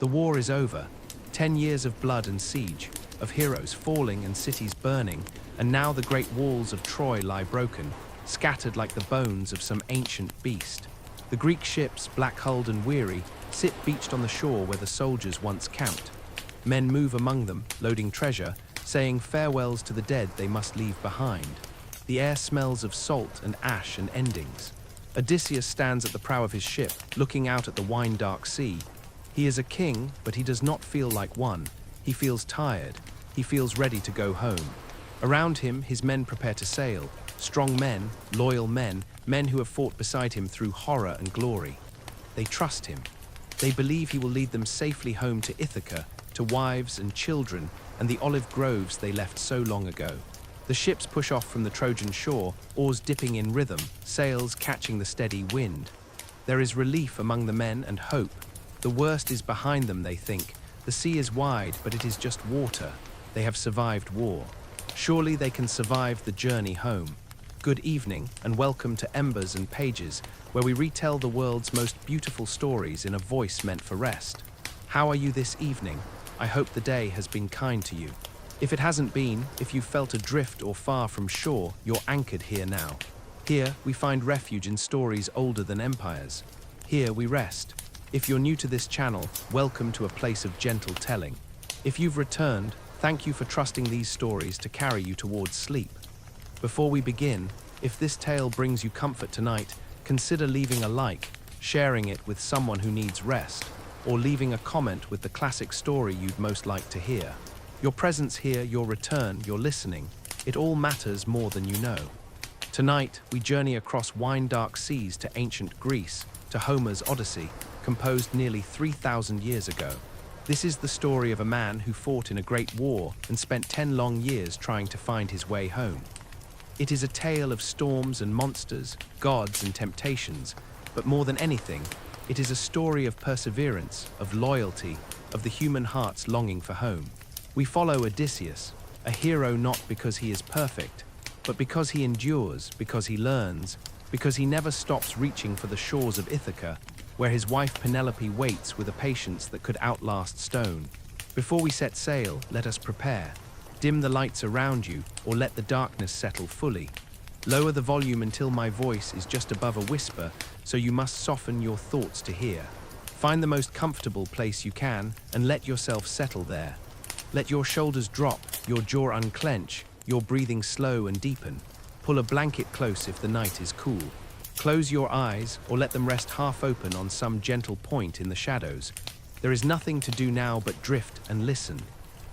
The war is over. 10 years of blood and siege, of heroes falling and cities burning, and now the great walls of Troy lie broken, scattered like the bones of some ancient beast. The Greek ships, black-hulled and weary, sit beached on the shore where the soldiers once camped. Men move among them, loading treasure, saying farewells to the dead they must leave behind. The air smells of salt and ash and endings. Odysseus stands at the prow of his ship, looking out at the wine-dark sea. He is a king, but he does not feel like one. He feels tired. He feels ready to go home. Around him, his men prepare to sail. Strong men, loyal men, men who have fought beside him through horror and glory. They trust him. They believe he will lead them safely home to Ithaca, to wives and children, and the olive groves they left so long ago. The ships push off from the Trojan shore, oars dipping in rhythm, sails catching the steady wind. There is relief among the men and hope. The worst is behind them, they think. The sea is wide, but it is just water. They have survived war. Surely they can survive the journey home. Good evening, and welcome to Embers and Pages, where we retell the world's most beautiful stories in a voice meant for rest. How are you this evening? I hope the day has been kind to you. If it hasn't been, if you felt adrift or far from shore, you're anchored here now. Here, we find refuge in stories older than empires. Here, we rest. If you're new to this channel, welcome to a place of gentle telling. If you've returned, thank you for trusting these stories to carry you towards sleep. Before we begin, if this tale brings you comfort tonight, consider leaving a like, sharing it with someone who needs rest, or leaving a comment with the classic story you'd most like to hear. Your presence here, your return, your listening, it all matters more than you know. Tonight, we journey across wine-dark seas to ancient Greece, to Homer's Odyssey, composed nearly 3,000 years ago. This is the story of a man who fought in a great war and spent 10 long years trying to find his way home. It is a tale of storms and monsters, gods and temptations, but more than anything, it is a story of perseverance, of loyalty, of the human heart's longing for home. We follow Odysseus, a hero not because he is perfect, but because he endures, because he learns, because he never stops reaching for the shores of Ithaca, where his wife Penelope waits with a patience that could outlast stone. Before we set sail, let us prepare. Dim the lights around you, or let the darkness settle fully. Lower the volume until my voice is just above a whisper, so you must soften your thoughts to hear. Find the most comfortable place you can, and let yourself settle there. Let your shoulders drop, your jaw unclench, your breathing slow and deepen. Pull a blanket close if the night is cool. Close your eyes, or let them rest half open on some gentle point in the shadows. There is nothing to do now but drift and listen.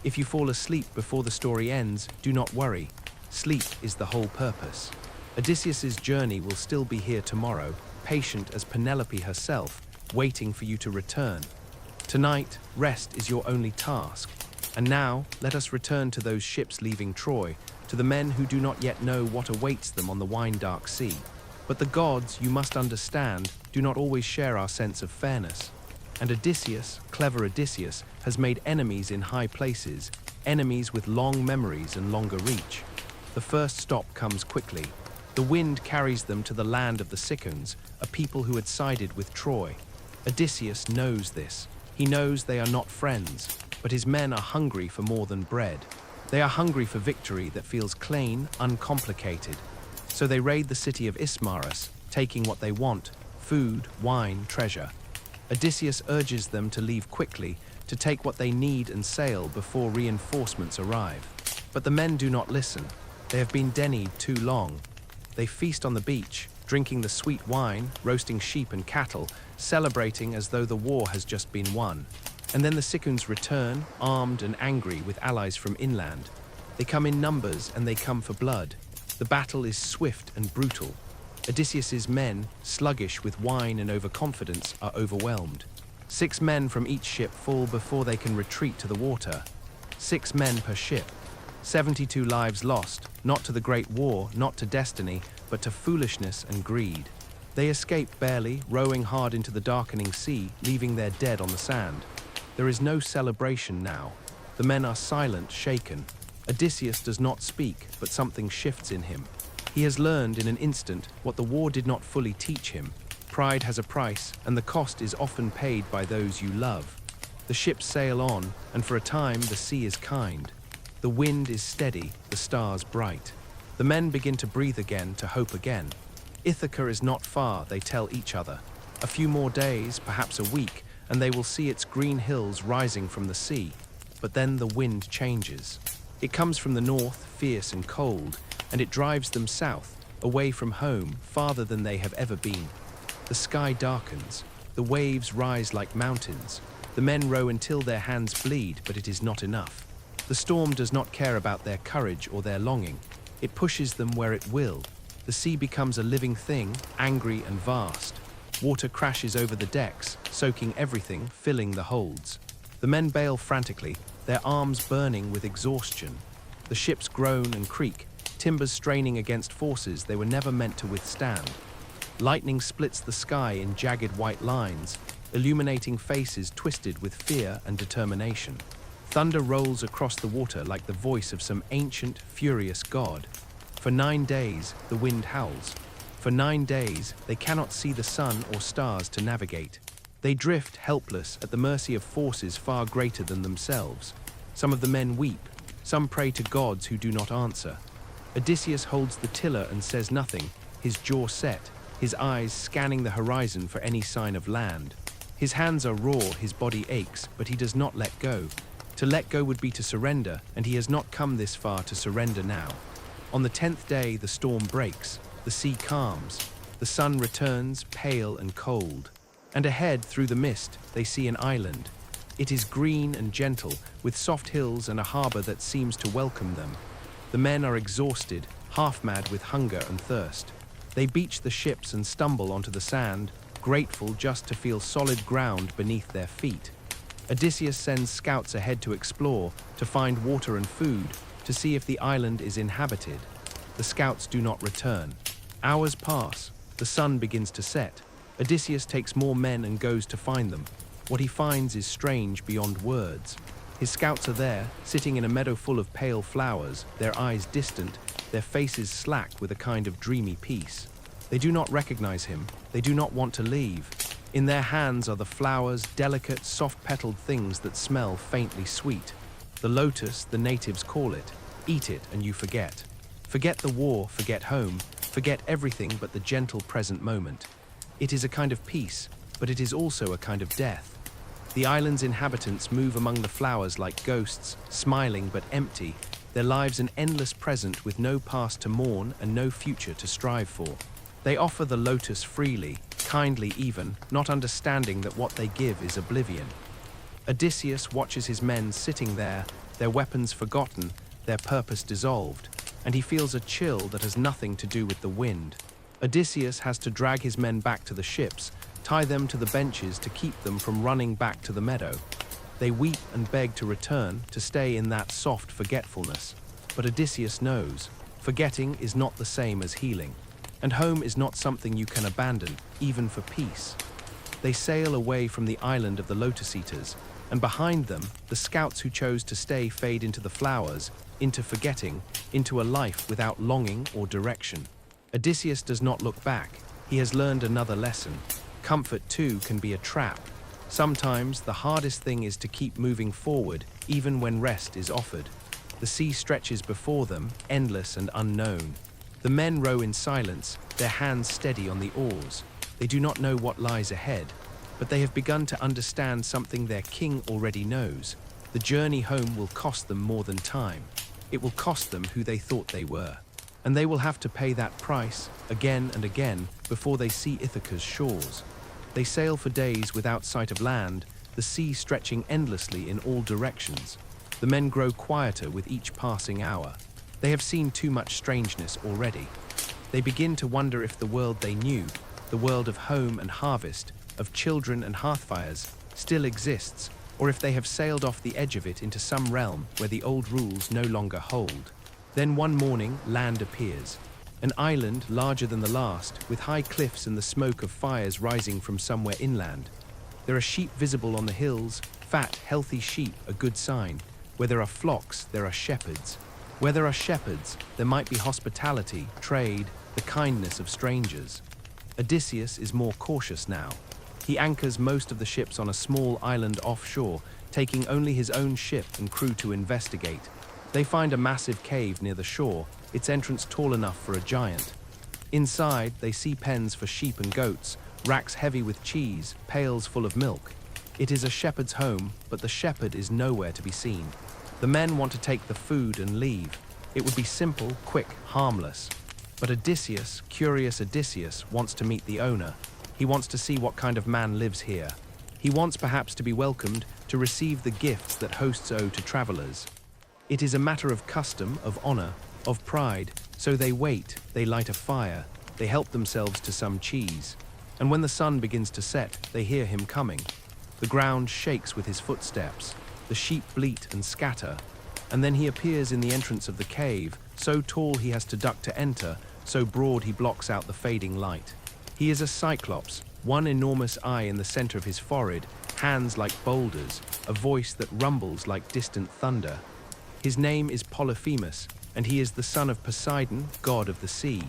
If you fall asleep before the story ends, do not worry. Sleep is the whole purpose. Odysseus's journey will still be here tomorrow, patient as Penelope herself, waiting for you to return. Tonight, rest is your only task. And now, let us return to those ships leaving Troy, to the men who do not yet know what awaits them on the wine-dark sea. But the gods, you must understand, do not always share our sense of fairness. And Odysseus, clever Odysseus, has made enemies in high places, enemies with long memories and longer reach. The first stop comes quickly. The wind carries them to the land of the Cicons, a people who had sided with Troy. Odysseus knows this. He knows they are not friends, but his men are hungry for more than bread. They are hungry for victory that feels clean, uncomplicated. So they raid the city of Ismarus, taking what they want: food, wine, treasure. Odysseus urges them to leave quickly, to take what they need and sail before reinforcements arrive. But the men do not listen. They have been denied too long. They feast on the beach, drinking the sweet wine, roasting sheep and cattle, celebrating as though the war has just been won. And then the Cicons return, armed and angry, with allies from inland. They come in numbers and they come for blood. The battle is swift and brutal. Odysseus's men, sluggish with wine and overconfidence, are overwhelmed. 6 men from each ship fall before they can retreat to the water. 6 men per ship. 72 lives lost, not to the great war, not to destiny, but to foolishness and greed. They escape barely, rowing hard into the darkening sea, leaving their dead on the sand. There is no celebration now. The men are silent, shaken. Odysseus does not speak, but something shifts in him. He has learned in an instant what the war did not fully teach him. Pride has a price, and the cost is often paid by those you love. The ships sail on, and for a time the sea is kind. The wind is steady, the stars bright. The men begin to breathe again, to hope again. Ithaca is not far, they tell each other. A few more days, perhaps a week, and they will see its green hills rising from the sea. But then the wind changes. It comes from the north, fierce and cold, and it drives them south, away from home, farther than they have ever been. The sky darkens. The waves rise like mountains. The men row until their hands bleed, but it is not enough. The storm does not care about their courage or their longing. It pushes them where it will. The sea becomes a living thing, angry and vast. Water crashes over the decks, soaking everything, filling the holds. The men bail frantically, their arms burning with exhaustion. The ships groan and creak, timbers straining against forces they were never meant to withstand. Lightning splits the sky in jagged white lines, illuminating faces twisted with fear and determination. Thunder rolls across the water like the voice of some ancient, furious god. For 9 days, the wind howls. For 9 days, they cannot see the sun or stars to navigate. They drift helpless at the mercy of forces far greater than themselves. Some of the men weep, some pray to gods who do not answer. Odysseus holds the tiller and says nothing, his jaw set, his eyes scanning the horizon for any sign of land. His hands are raw, his body aches, but he does not let go. To let go would be to surrender, and he has not come this far to surrender now. On the 10th day, the storm breaks, the sea calms, the sun returns, pale and cold. And ahead, through the mist, they see an island. It is green and gentle, with soft hills and a harbor that seems to welcome them. The men are exhausted, half-mad with hunger and thirst. They beach the ships and stumble onto the sand, grateful just to feel solid ground beneath their feet. Odysseus sends scouts ahead to explore, to find water and food, to see if the island is inhabited. The scouts do not return. Hours pass. The sun begins to set. Odysseus takes more men and goes to find them. What he finds is strange beyond words. His scouts are there, sitting in a meadow full of pale flowers, their eyes distant, their faces slack with a kind of dreamy peace. They do not recognize him. They do not want to leave. In their hands are the flowers, delicate, soft-petaled things that smell faintly sweet. The lotus, the natives call it. Eat it and you forget. Forget the war, forget home, forget everything but the gentle present moment. It is a kind of peace, but it is also a kind of death. The island's inhabitants move among the flowers like ghosts, smiling but empty, their lives an endless present with no past to mourn and no future to strive for. They offer the lotus freely, kindly even, not understanding that what they give is oblivion. Odysseus watches his men sitting there, their weapons forgotten, their purpose dissolved, and he feels a chill that has nothing to do with the wind. Odysseus has to drag his men back to the ships, tie them to the benches to keep them from running back to the meadow. They weep and beg to return, to stay in that soft forgetfulness. But Odysseus knows, forgetting is not the same as healing, and home is not something you can abandon, even for peace. They sail away from the island of the Lotus Eaters, and behind them, the scouts who chose to stay fade into the flowers, into forgetting, into a life without longing or direction. Odysseus does not look back. He has learned another lesson. Comfort, too, can be a trap. Sometimes the hardest thing is to keep moving forward, even when rest is offered. The sea stretches before them, endless and unknown. The men row in silence, their hands steady on the oars. They do not know what lies ahead, but they have begun to understand something their king already knows. The journey home will cost them more than time. It will cost them who they thought they were. And they will have to pay that price, again and again, before they see Ithaca's shores. They sail for days without sight of land, the sea stretching endlessly in all directions. The men grow quieter with each passing hour. They have seen too much strangeness already. They begin to wonder if the world they knew, the world of home and harvest, of children and hearthfires, still exists, or if they have sailed off the edge of it into some realm where the old rules no longer hold. Then one morning, land appears. An island larger than the last, with high cliffs and the smoke of fires rising from somewhere inland. There are sheep visible on the hills, fat, healthy sheep, a good sign. Where there are flocks, there are shepherds. Where there are shepherds, there might be hospitality, trade, the kindness of strangers. Odysseus is more cautious now. He anchors most of the ships on a small island offshore, taking only his own ship and crew to investigate. They find a massive cave near the shore, its entrance tall enough for a giant. Inside, they see pens for sheep and goats, racks heavy with cheese, pails full of milk. It is a shepherd's home, but the shepherd is nowhere to be seen. The men want to take the food and leave. It would be simple, quick, harmless. But Odysseus, curious Odysseus, wants to meet the owner. He wants to see what kind of man lives here. He wants perhaps to be welcomed, to receive the gifts that hosts owe to travelers. It is a matter of custom, of honor, of pride, so they wait, they light a fire, they help themselves to some cheese. And when the sun begins to set, they hear him coming. The ground shakes with his footsteps, the sheep bleat and scatter, and then he appears in the entrance of the cave, so tall he has to duck to enter, so broad he blocks out the fading light. He is a cyclops, one enormous eye in the center of his forehead, hands like boulders, a voice that rumbles like distant thunder. His name is Polyphemus, and he is the son of Poseidon, god of the sea.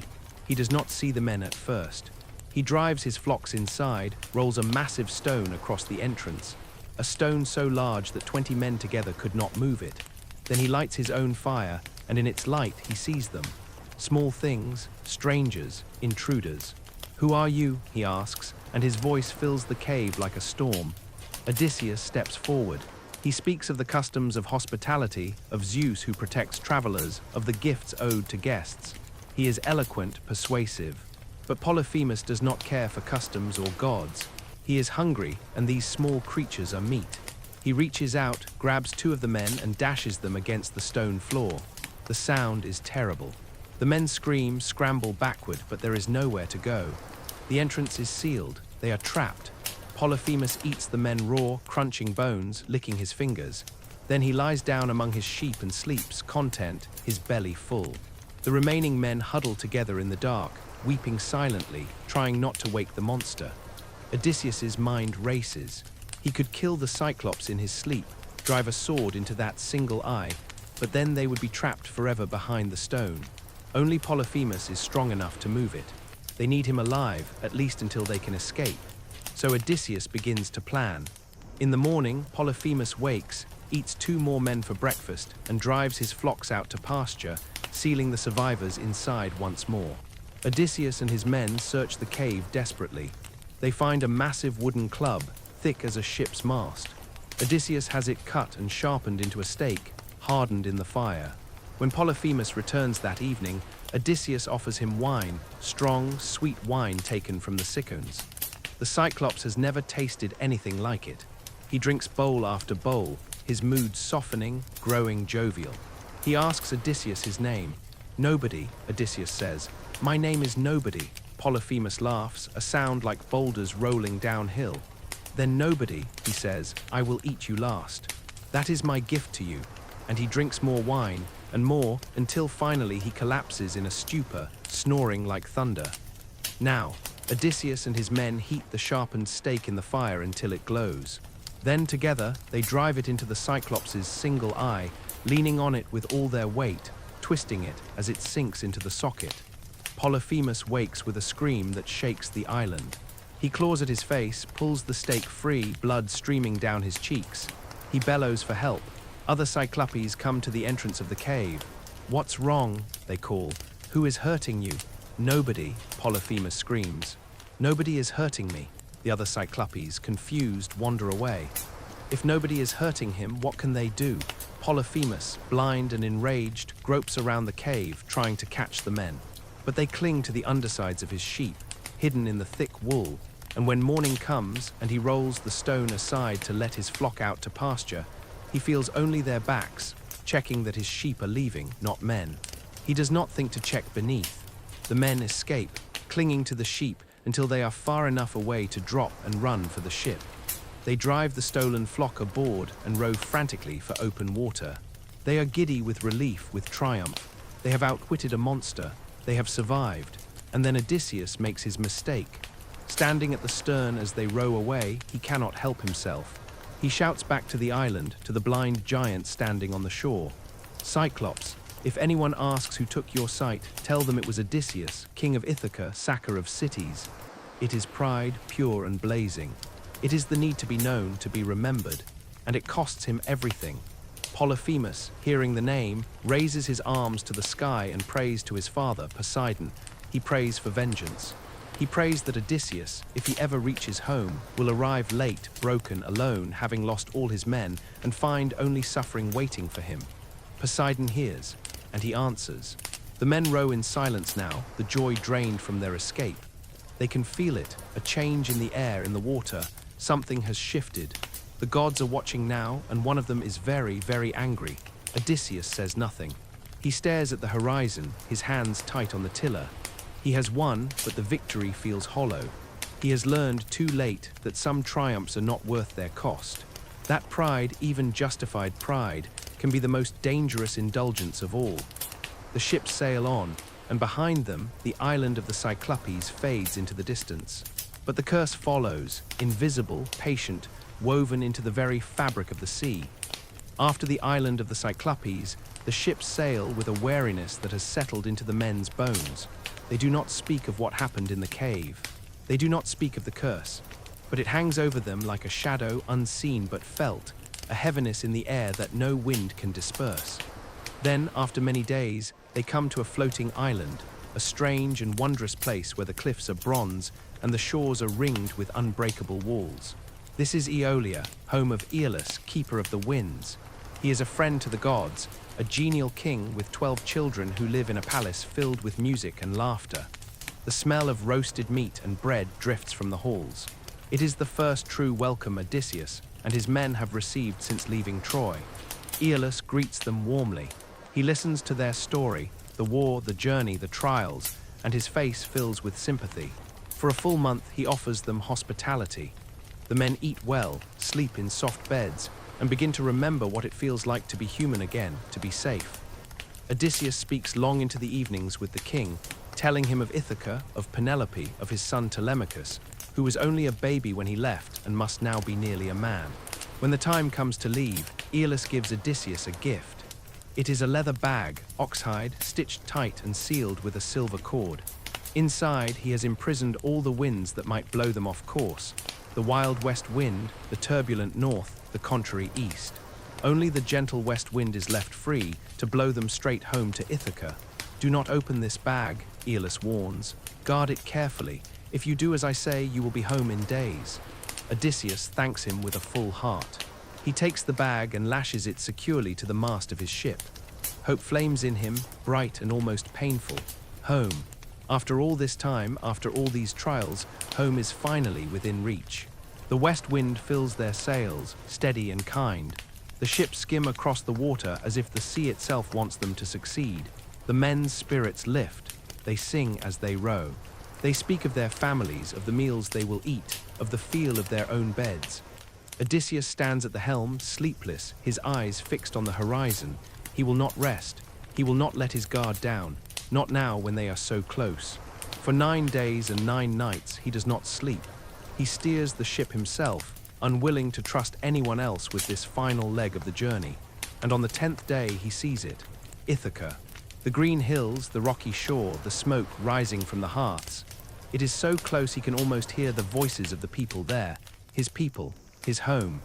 He does not see the men at first. He drives his flocks inside, rolls a massive stone across the entrance, a stone so large that 20 men together could not move it. Then he lights his own fire, and in its light he sees them. Small things, strangers, intruders. "Who are you?" he asks, and his voice fills the cave like a storm. Odysseus steps forward. He speaks of the customs of hospitality, of Zeus who protects travelers, of the gifts owed to guests. He is eloquent, persuasive. But Polyphemus does not care for customs or gods. He is hungry, and these small creatures are meat. He reaches out, grabs 2 of the men, and dashes them against the stone floor. The sound is terrible. The men scream, scramble backward, but there is nowhere to go. The entrance is sealed. They are trapped. Polyphemus eats the men raw, crunching bones, licking his fingers. Then he lies down among his sheep and sleeps, content, his belly full. The remaining men huddle together in the dark, weeping silently, trying not to wake the monster. Odysseus's mind races. He could kill the Cyclops in his sleep, drive a sword into that single eye, but then they would be trapped forever behind the stone. Only Polyphemus is strong enough to move it. They need him alive, at least until they can escape. So Odysseus begins to plan. In the morning, Polyphemus wakes, eats 2 more men for breakfast, and drives his flocks out to pasture, sealing the survivors inside once more. Odysseus and his men search the cave desperately. They find a massive wooden club, thick as a ship's mast. Odysseus has it cut and sharpened into a stake, hardened in the fire. When Polyphemus returns that evening, Odysseus offers him wine, strong, sweet wine taken from the Sicons. The Cyclops has never tasted anything like it. He drinks bowl after bowl, his mood softening, growing jovial. He asks Odysseus his name. "Nobody," Odysseus says. "My name is Nobody." Polyphemus laughs, a sound like boulders rolling downhill. "Then Nobody," he says, "I will eat you last. That is my gift to you." And he drinks more wine, and more, until finally he collapses in a stupor, snoring like thunder. Now, Odysseus and his men heat the sharpened stake in the fire until it glows. Then together, they drive it into the Cyclops' single eye, leaning on it with all their weight, twisting it as it sinks into the socket. Polyphemus wakes with a scream that shakes the island. He claws at his face, pulls the stake free, blood streaming down his cheeks. He bellows for help. Other Cyclopes come to the entrance of the cave. "What's wrong?" they call. "Who is hurting you?" "Nobody," Polyphemus screams. "Nobody is hurting me." The other Cyclopes, confused, wander away. If nobody is hurting him, what can they do? Polyphemus, blind and enraged, gropes around the cave, trying to catch the men. But they cling to the undersides of his sheep, hidden in the thick wool, and when morning comes and he rolls the stone aside to let his flock out to pasture, he feels only their backs, checking that his sheep are leaving, not men. He does not think to check beneath. The men escape, clinging to the sheep until they are far enough away to drop and run for the ship. They drive the stolen flock aboard and row frantically for open water. They are giddy with relief, with triumph. They have outwitted a monster. They have survived. And then Odysseus makes his mistake. Standing at the stern as they row away, he cannot help himself. He shouts back to the island, to the blind giant standing on the shore. "Cyclops, if anyone asks who took your sight, tell them it was Odysseus, king of Ithaca, sacker of cities. It is pride, pure and blazing. It is the need to be known, to be remembered. and it costs him everything. Polyphemus, hearing the name, raises his arms to the sky and prays to his father, Poseidon. He prays for vengeance. He prays that Odysseus, if he ever reaches home, will arrive late, broken, alone, having lost all his men, and find only suffering waiting for him. Poseidon hears, and he answers. The men row in silence now, the joy drained from their escape. They can feel it, a change in the air, in the water. Something has shifted. The gods are watching now, and one of them is very, very angry. Odysseus says nothing. He stares at the horizon, his hands tight on the tiller. He has won, but the victory feels hollow. He has learned too late that some triumphs are not worth their cost. That pride, even justified pride, can be the most dangerous indulgence of all. The ships sail on, and behind them, the island of the Cyclopes fades into the distance. But the curse follows, invisible, patient, woven into the very fabric of the sea. After the island of the Cyclopes, the ships sail with a wariness that has settled into the men's bones. They do not speak of what happened in the cave. They do not speak of the curse, but it hangs over them like a shadow, unseen but felt, a heaviness in the air that no wind can disperse. Then, after many days, they come to a floating island, a strange and wondrous place where the cliffs are bronze and the shores are ringed with unbreakable walls. This is Aeolia, home of Aeolus, keeper of the winds. He is a friend to the gods, a genial king with 12 children who live in a palace filled with music and laughter. The smell of roasted meat and bread drifts from the halls. It is the first true welcome Odysseus and his men have received since leaving Troy. Aeolus greets them warmly. He listens to their story, the war, the journey, the trials, and his face fills with sympathy. For a full month he offers them hospitality. The men eat well, sleep in soft beds, and begin to remember what it feels like to be human again, to be safe. Odysseus speaks long into the evenings with the king, telling him of Ithaca, of Penelope, of his son Telemachus, who was only a baby when he left and must now be nearly a man. When the time comes to leave, Aeolus gives Odysseus a gift. It is a leather bag, oxhide, stitched tight and sealed with a silver cord. Inside, he has imprisoned all the winds that might blow them off course. The wild west wind, the turbulent north, the contrary east. Only the gentle west wind is left free to blow them straight home to Ithaca. Do not open this bag, Aeolus warns. Guard it carefully. If you do as I say, you will be home in days. Odysseus thanks him with a full heart. He takes the bag and lashes it securely to the mast of his ship. Hope flames in him, bright and almost painful. Home. After all this time, after all these trials, home is finally within reach. The west wind fills their sails, steady and kind. The ships skim across the water as if the sea itself wants them to succeed. The men's spirits lift. They sing as they row. They speak of their families, of the meals they will eat, of the feel of their own beds. Odysseus stands at the helm, sleepless, his eyes fixed on the horizon. He will not rest. He will not let his guard down, not now when they are so close. For 9 days and 9 nights he does not sleep. He steers the ship himself, unwilling to trust anyone else with this final leg of the journey. And on the 10th day he sees it, Ithaca. The green hills, the rocky shore, the smoke rising from the hearths. It is so close he can almost hear the voices of the people there, his home.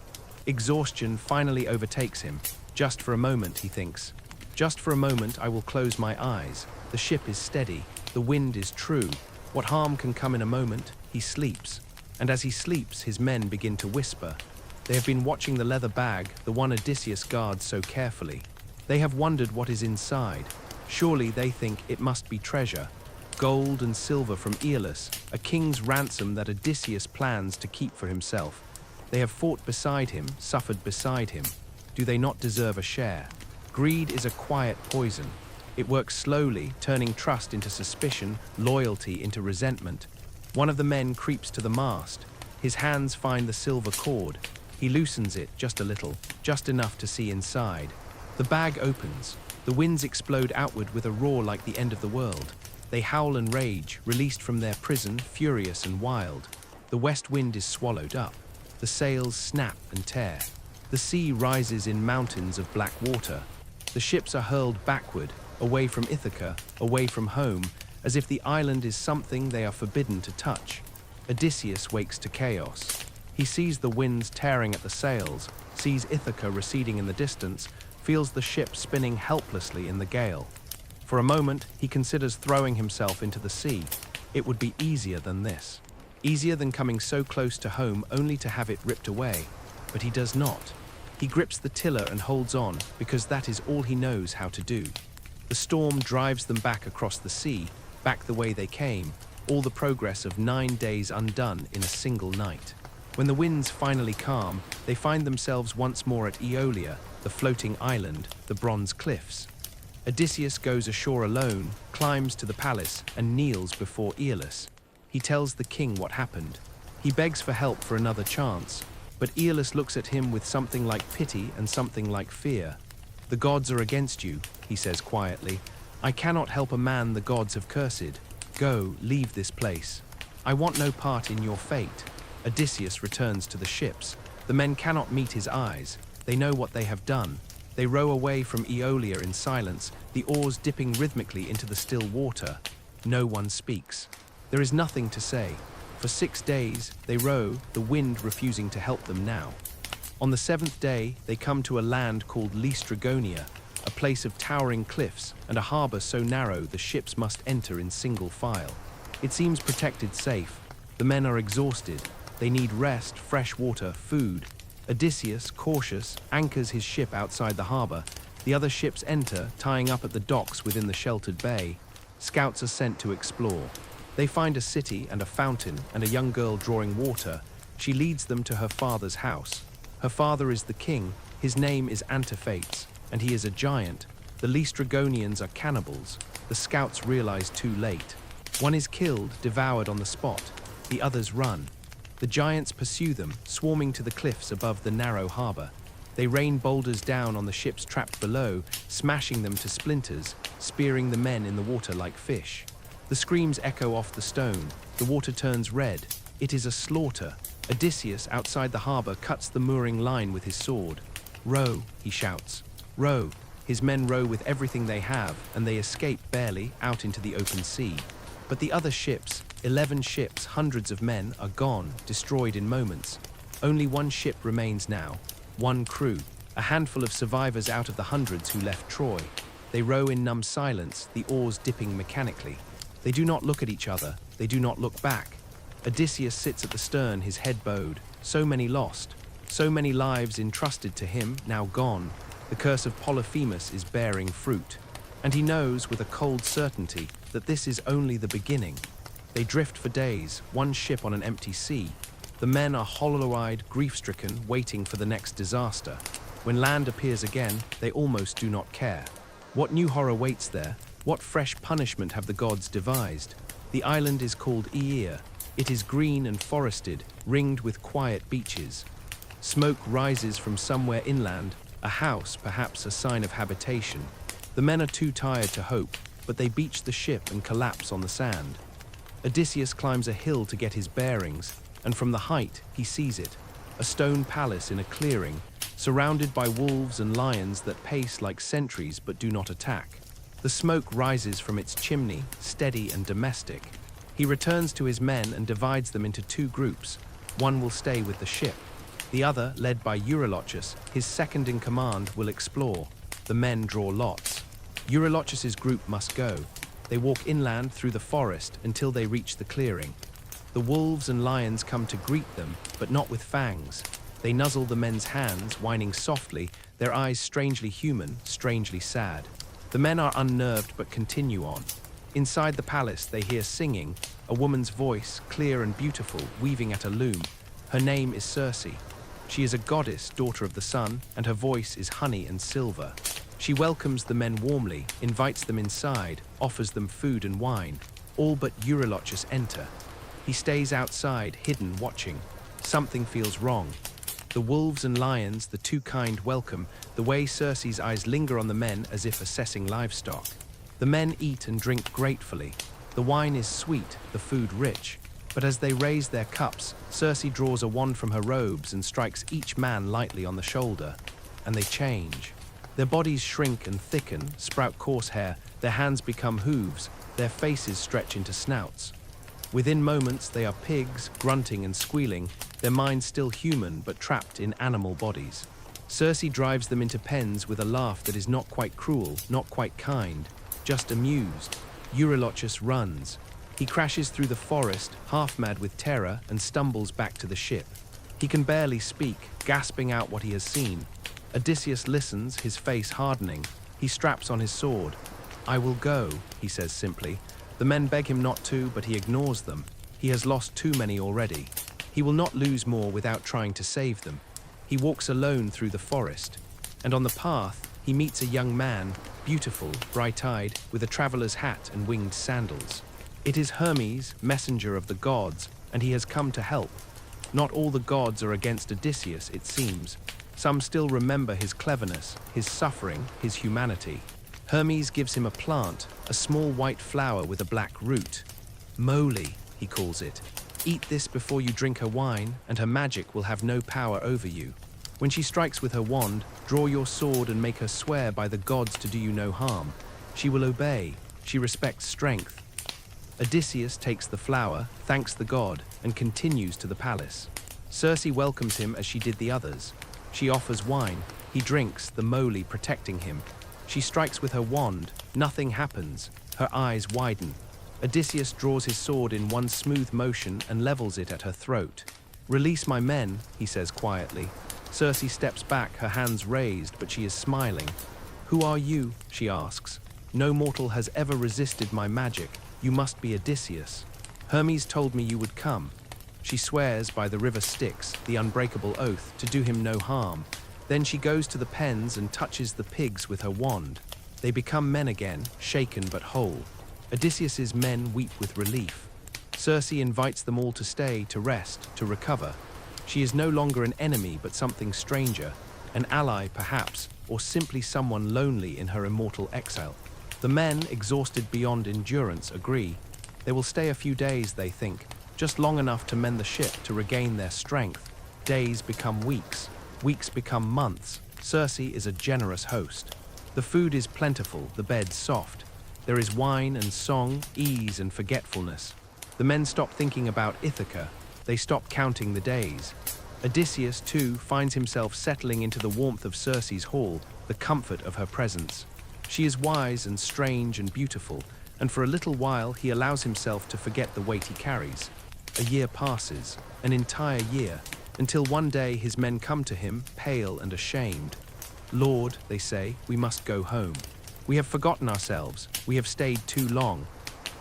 Exhaustion finally overtakes him. Just for a moment, he thinks. Just for a moment I will close my eyes. The ship is steady. The wind is true. What harm can come in a moment? He sleeps. And as he sleeps, his men begin to whisper. They have been watching the leather bag, the one Odysseus guards so carefully. They have wondered what is inside. Surely they think it must be treasure. Gold and silver from Aeolus, a king's ransom that Odysseus plans to keep for himself. They have fought beside him, suffered beside him. Do they not deserve a share? Greed is a quiet poison. It works slowly, turning trust into suspicion, loyalty into resentment. One of the men creeps to the mast. His hands find the silver cord. He loosens it just a little, just enough to see inside. The bag opens. The winds explode outward with a roar like the end of the world. They howl and rage, released from their prison, furious and wild. The west wind is swallowed up. The sails snap and tear. The sea rises in mountains of black water. The ships are hurled backward, away from Ithaca, away from home, as if the island is something they are forbidden to touch. Odysseus wakes to chaos. He sees the winds tearing at the sails, sees Ithaca receding in the distance, feels the ship spinning helplessly in the gale. For a moment, he considers throwing himself into the sea. It would be easier than this. Easier than coming so close to home only to have it ripped away. But he does not. He grips the tiller and holds on because that is all he knows how to do. The storm drives them back across the sea, back the way they came, all the progress of 9 days undone in a single night. When the winds finally calm, they find themselves once more at Aeolia, the floating island, the bronze cliffs. Odysseus goes ashore alone, climbs to the palace, and kneels before Aeolus. He tells the king what happened. He begs for help for another chance, but Aeolus looks at him with something like pity and something like fear. "The gods are against you," he says quietly. "I cannot help a man the gods have cursed. Go, leave this place. I want no part in your fate." Odysseus returns to the ships. The men cannot meet his eyes. They know what they have done. They row away from Aeolia in silence, the oars dipping rhythmically into the still water. No one speaks. There is nothing to say. For 6 days, they row, the wind refusing to help them now. On the 7th day, they come to a land called Laestragonia, a place of towering cliffs and a harbor so narrow the ships must enter in single file. It seems protected safe. The men are exhausted. They need rest, fresh water, food. Odysseus, cautious, anchors his ship outside the harbor. The other ships enter, tying up at the docks within the sheltered bay. Scouts are sent to explore. They find a city and a fountain and a young girl drawing water. She leads them to her father's house. Her father is the king. His name is Antiphates, and he is a giant. The Laestragonians are cannibals. The scouts realize too late. One is killed, devoured on the spot. The others run. The giants pursue them, swarming to the cliffs above the narrow harbor. They rain boulders down on the ships trapped below, smashing them to splinters, spearing the men in the water like fish. The screams echo off the stone. The water turns red. It is a slaughter. Odysseus, outside the harbor, cuts the mooring line with his sword. "Row," he shouts. "Row." His men row with everything they have, and they escape barely out into the open sea. But the other ships, 11 ships, hundreds of men, are gone, destroyed in moments. Only one ship remains now, one crew, a handful of survivors out of the hundreds who left Troy. They row in numb silence, the oars dipping mechanically. They do not look at each other, they do not look back. Odysseus sits at the stern, his head bowed. So many lost, so many lives entrusted to him, now gone. The curse of Polyphemus is bearing fruit. And he knows with a cold certainty that this is only the beginning. They drift for days, one ship on an empty sea. The men are hollow-eyed, grief-stricken, waiting for the next disaster. When land appears again, they almost do not care. What new horror waits there? What fresh punishment have the gods devised? The island is called Aea. It is green and forested, ringed with quiet beaches. Smoke rises from somewhere inland, a house, perhaps a sign of habitation. The men are too tired to hope, but they beach the ship and collapse on the sand. Odysseus climbs a hill to get his bearings, and from the height he sees it, a stone palace in a clearing, surrounded by wolves and lions that pace like sentries but do not attack. The smoke rises from its chimney, steady and domestic. He returns to his men and divides them into 2 groups. One will stay with the ship. The other, led by Eurylochus, his second in command, will explore. The men draw lots. Eurylochus's group must go. They walk inland through the forest until they reach the clearing. The wolves and lions come to greet them, but not with fangs. They nuzzle the men's hands, whining softly, their eyes strangely human, strangely sad. The men are unnerved but continue on. Inside the palace they hear singing, a woman's voice, clear and beautiful, weaving at a loom. Her name is Circe. She is a goddess, daughter of the sun, and her voice is honey and silver. She welcomes the men warmly, invites them inside, offers them food and wine. All but Eurylochus enter. He stays outside, hidden, watching. Something feels wrong. The wolves and lions, the too kind welcome, the way Circe's eyes linger on the men as if assessing livestock. The men eat and drink gratefully. The wine is sweet, the food rich. But as they raise their cups, Circe draws a wand from her robes and strikes each man lightly on the shoulder. And they change. Their bodies shrink and thicken, sprout coarse hair, their hands become hooves, their faces stretch into snouts. Within moments they are pigs, grunting and squealing, their minds still human but trapped in animal bodies. Circe drives them into pens with a laugh that is not quite cruel, not quite kind, just amused. Eurylochus runs. He crashes through the forest, half mad with terror, and stumbles back to the ship. He can barely speak, gasping out what he has seen. Odysseus listens, his face hardening. He straps on his sword. "I will go," he says simply. The men beg him not to, but he ignores them. He has lost too many already. He will not lose more without trying to save them. He walks alone through the forest, and on the path he meets a young man, beautiful, bright-eyed, with a traveler's hat and winged sandals. It is Hermes, messenger of the gods, and he has come to help. Not all the gods are against Odysseus, it seems. Some still remember his cleverness, his suffering, his humanity. Hermes gives him a plant, a small white flower with a black root. Moly, he calls it. Eat this before you drink her wine, and her magic will have no power over you. When she strikes with her wand, draw your sword and make her swear by the gods to do you no harm. She will obey. She respects strength. Odysseus takes the flower, thanks the god, and continues to the palace. Circe welcomes him as she did the others. She offers wine. He drinks, the moly protecting him. She strikes with her wand. Nothing happens. Her eyes widen. Odysseus draws his sword in one smooth motion and levels it at her throat. "Release my men," he says quietly. Circe steps back, her hands raised, but she is smiling. "Who are you?" she asks. "No mortal has ever resisted my magic. You must be Odysseus. Hermes told me you would come." She swears by the river Styx, the unbreakable oath, to do him no harm. Then she goes to the pens and touches the pigs with her wand. They become men again, shaken but whole. Odysseus's men weep with relief. Circe invites them all to stay, to rest, to recover. She is no longer an enemy but something stranger, an ally perhaps, or simply someone lonely in her immortal exile. The men, exhausted beyond endurance, agree. They will stay a few days, they think, just long enough to mend the ship, to regain their strength. Days become weeks, weeks become months. Circe is a generous host. The food is plentiful, the bed soft. There is wine and song, ease and forgetfulness. The men stop thinking about Ithaca. They stop counting the days. Odysseus, too, finds himself settling into the warmth of Circe's hall, the comfort of her presence. She is wise and strange and beautiful, and for a little while he allows himself to forget the weight he carries. A year passes, an entire year, until one day his men come to him, pale and ashamed. "Lord," they say, "we must go home. We have forgotten ourselves. We have stayed too long."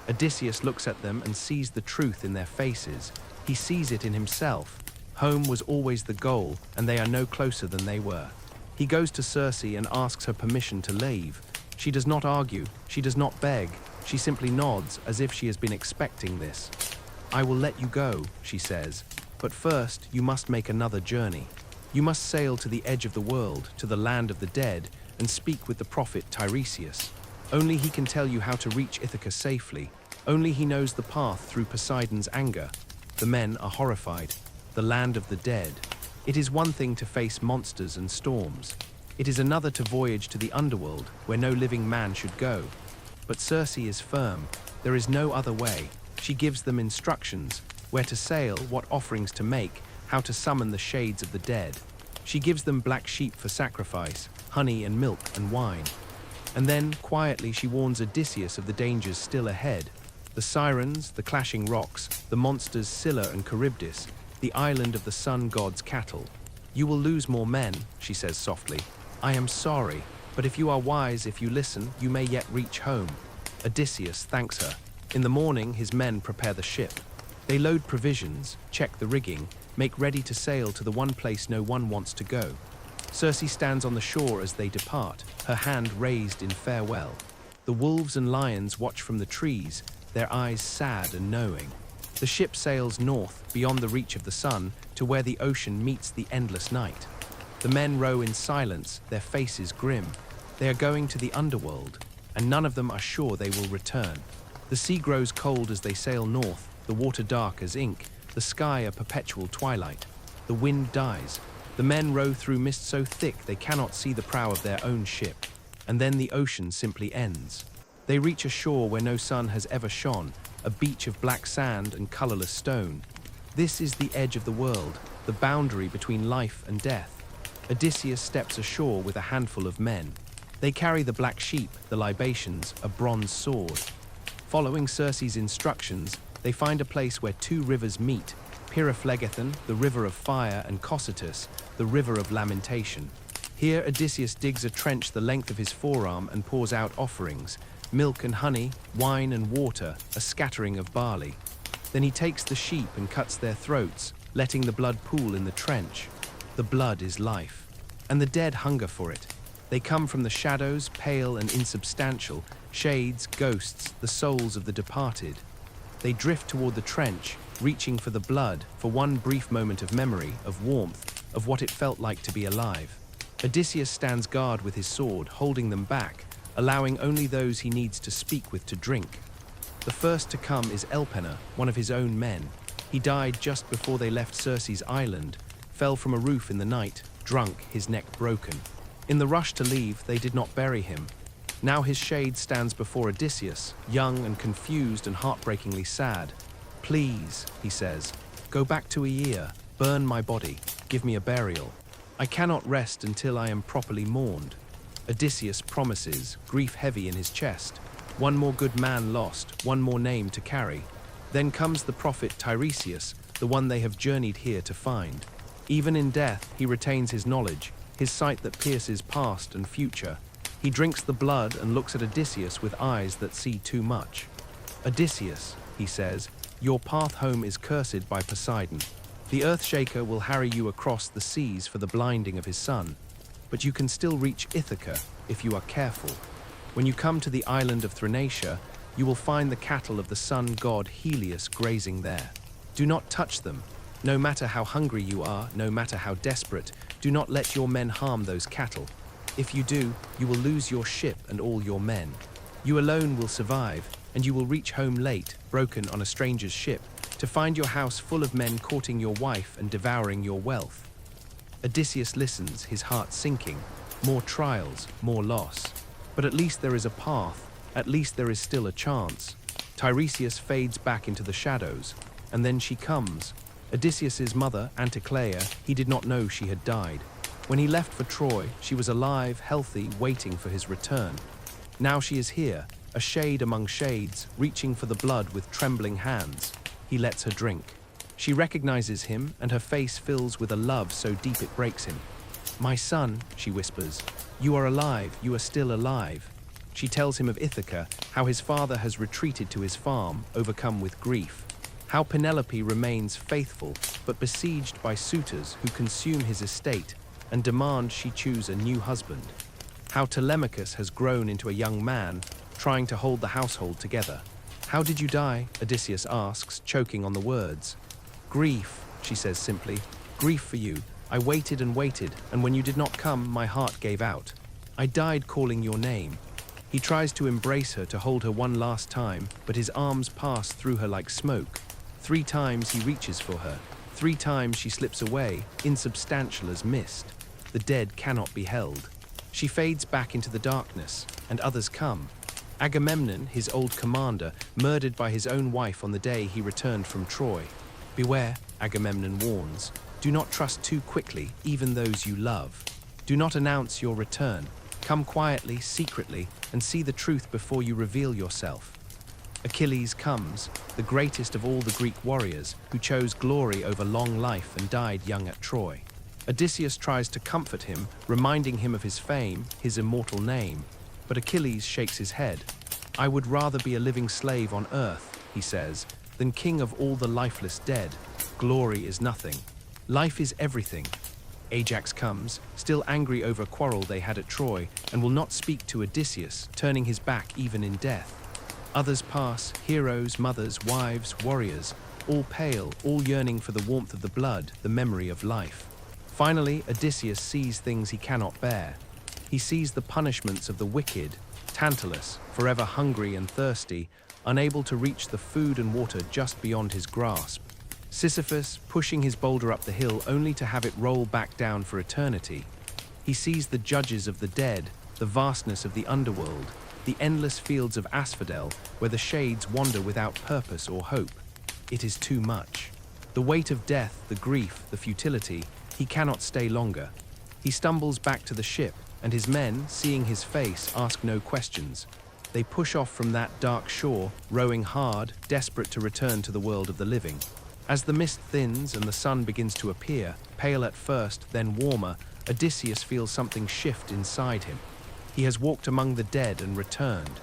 Odysseus looks at them and sees the truth in their faces. He sees it in himself. Home was always the goal, and they are no closer than they were. He goes to Circe and asks her permission to leave. She does not argue. She does not beg. She simply nods, as if she has been expecting this. "I will let you go," she says. "But first, you must make another journey. You must sail to the edge of the world, to the land of the dead, and speak with the prophet Tiresias. Only he can tell you how to reach Ithaca safely. Only he knows the path through Poseidon's anger." The men are horrified. The land of the dead. It is one thing to face monsters and storms. It is another to voyage to the underworld, where no living man should go. But Circe is firm. There is no other way. She gives them instructions, where to sail, what offerings to make, how to summon the shades of the dead. She gives them black sheep for sacrifice, honey and milk and wine. And then, quietly, she warns Odysseus of the dangers still ahead. The sirens, the clashing rocks, the monsters Scylla and Charybdis, the island of the sun god's cattle. "You will lose more men," she says softly. "I am sorry, but if you are wise, if you listen, you may yet reach home." Odysseus thanks her. In the morning, his men prepare the ship. They load provisions, check the rigging, make ready to sail to the one place no one wants to go. Circe stands on the shore as they depart, her hand raised in farewell. The wolves and lions watch from the trees, their eyes sad and knowing. The ship sails north, beyond the reach of the sun, to where the ocean meets the endless night. The men row in silence, their faces grim. They are going to the underworld, and none of them are sure they will return. The sea grows cold as they sail north, the water dark as ink, the sky a perpetual twilight. The wind dies. The men row through mist so thick they cannot see the prow of their own ship. And then the ocean simply ends. They reach a shore where no sun has ever shone, a beach of black sand and colorless stone. This is the edge of the world, the boundary between life and death. Odysseus steps ashore with a handful of men. They carry the black sheep, the libations, a bronze sword. Following Circe's instructions, they find a place where two rivers meet, Pyriphlegethon, the river of fire, and Cocytus, the river of lamentation. Here Odysseus digs a trench the length of his forearm and pours out offerings, milk and honey, wine and water, a scattering of barley. Then he takes the sheep and cuts their throats, letting the blood pool in the trench. The blood is life, and the dead hunger for it. They come from the shadows, pale and insubstantial, shades, ghosts, the souls of the departed. They drift toward the trench, reaching for the blood, for one brief moment of memory, of warmth, of what it felt like to be alive. Odysseus stands guard with his sword, holding them back, allowing only those he needs to speak with to drink. The first to come is Elpenor, one of his own men. He died just before they left Circe's island, fell from a roof in the night, drunk, his neck broken. In the rush to leave, they did not bury him. Now his shade stands before Odysseus, young and confused and heartbreakingly sad. "Please," he says, "go back to Aea, burn my body, give me a burial. I cannot rest until I am properly mourned." Odysseus promises, grief heavy in his chest. One more good man lost, one more name to carry. Then comes the prophet Tiresias, the one they have journeyed here to find. Even in death, he retains his knowledge, his sight that pierces past and future. He drinks the blood and looks at Odysseus with eyes that see too much. "Odysseus," he says, "your path home is cursed by Poseidon. The Earthshaker will harry you across the seas for the blinding of his son. But you can still reach Ithaca if you are careful. When you come to the island of Thrinacia, you will find the cattle of the sun god Helios grazing there. Do not touch them. No matter how hungry you are, no matter how desperate, do not let your men harm those cattle. If you do, you will lose your ship and all your men. You alone will survive, and you will reach home late, broken on a stranger's ship, to find your house full of men courting your wife and devouring your wealth." Odysseus listens, his heart sinking. More trials, more loss. But at least there is a path, at least there is still a chance. Tiresias fades back into the shadows, and then she comes. Odysseus's mother, Anticlea, he did not know she had died. When he left for Troy, she was alive, healthy, waiting for his return. Now she is here, a shade among shades, reaching for the blood with trembling hands. He lets her drink. She recognizes him, and her face fills with a love so deep it breaks him. "My son," she whispers, "you are alive, you are still alive." She tells him of Ithaca, how his father has retreated to his farm, overcome with grief. How Penelope remains faithful, but besieged by suitors who consume his estate and demand she choose a new husband. How Telemachus has grown into a young man, trying to hold the household together. "How did you die?" Odysseus asks, choking on the words. "Grief," she says simply. "Grief for you. I waited and waited, and when you did not come, my heart gave out. I died calling your name." He tries to embrace her, to hold her one last time, but his arms pass through her like smoke. 3 times he reaches for her. 3 times she slips away, insubstantial as mist. The dead cannot be held. She fades back into the darkness, and others come. Agamemnon, his old commander, murdered by his own wife on the day he returned from Troy. "Beware," Agamemnon warns. "Do not trust too quickly, even those you love. Do not announce your return. Come quietly, secretly, and see the truth before you reveal yourself." Achilles comes, the greatest of all the Greek warriors, who chose glory over long life and died young at Troy. Odysseus tries to comfort him, reminding him of his fame, his immortal name. But Achilles shakes his head. "I would rather be a living slave on earth," he says, "than king of all the lifeless dead. Glory is nothing. Life is everything." Ajax comes, still angry over a quarrel they had at Troy, and will not speak to Odysseus, turning his back even in death. Others pass, heroes, mothers, wives, warriors, all pale, all yearning for the warmth of the blood, the memory of life. Finally, Odysseus sees things he cannot bear. He sees the punishments of the wicked, Tantalus, forever hungry and thirsty, unable to reach the food and water just beyond his grasp. Sisyphus, pushing his boulder up the hill only to have it roll back down for eternity. He sees the judges of the dead, the vastness of the underworld, the endless fields of asphodel where the shades wander without purpose or hope. It is too much. The weight of death, the grief, the futility, he cannot stay longer. He stumbles back to the ship, and his men, seeing his face, ask no questions. They push off from that dark shore, rowing hard, desperate to return to the world of the living. As the mist thins and the sun begins to appear, pale at first, then warmer, Odysseus feels something shift inside him. He has walked among the dead and returned.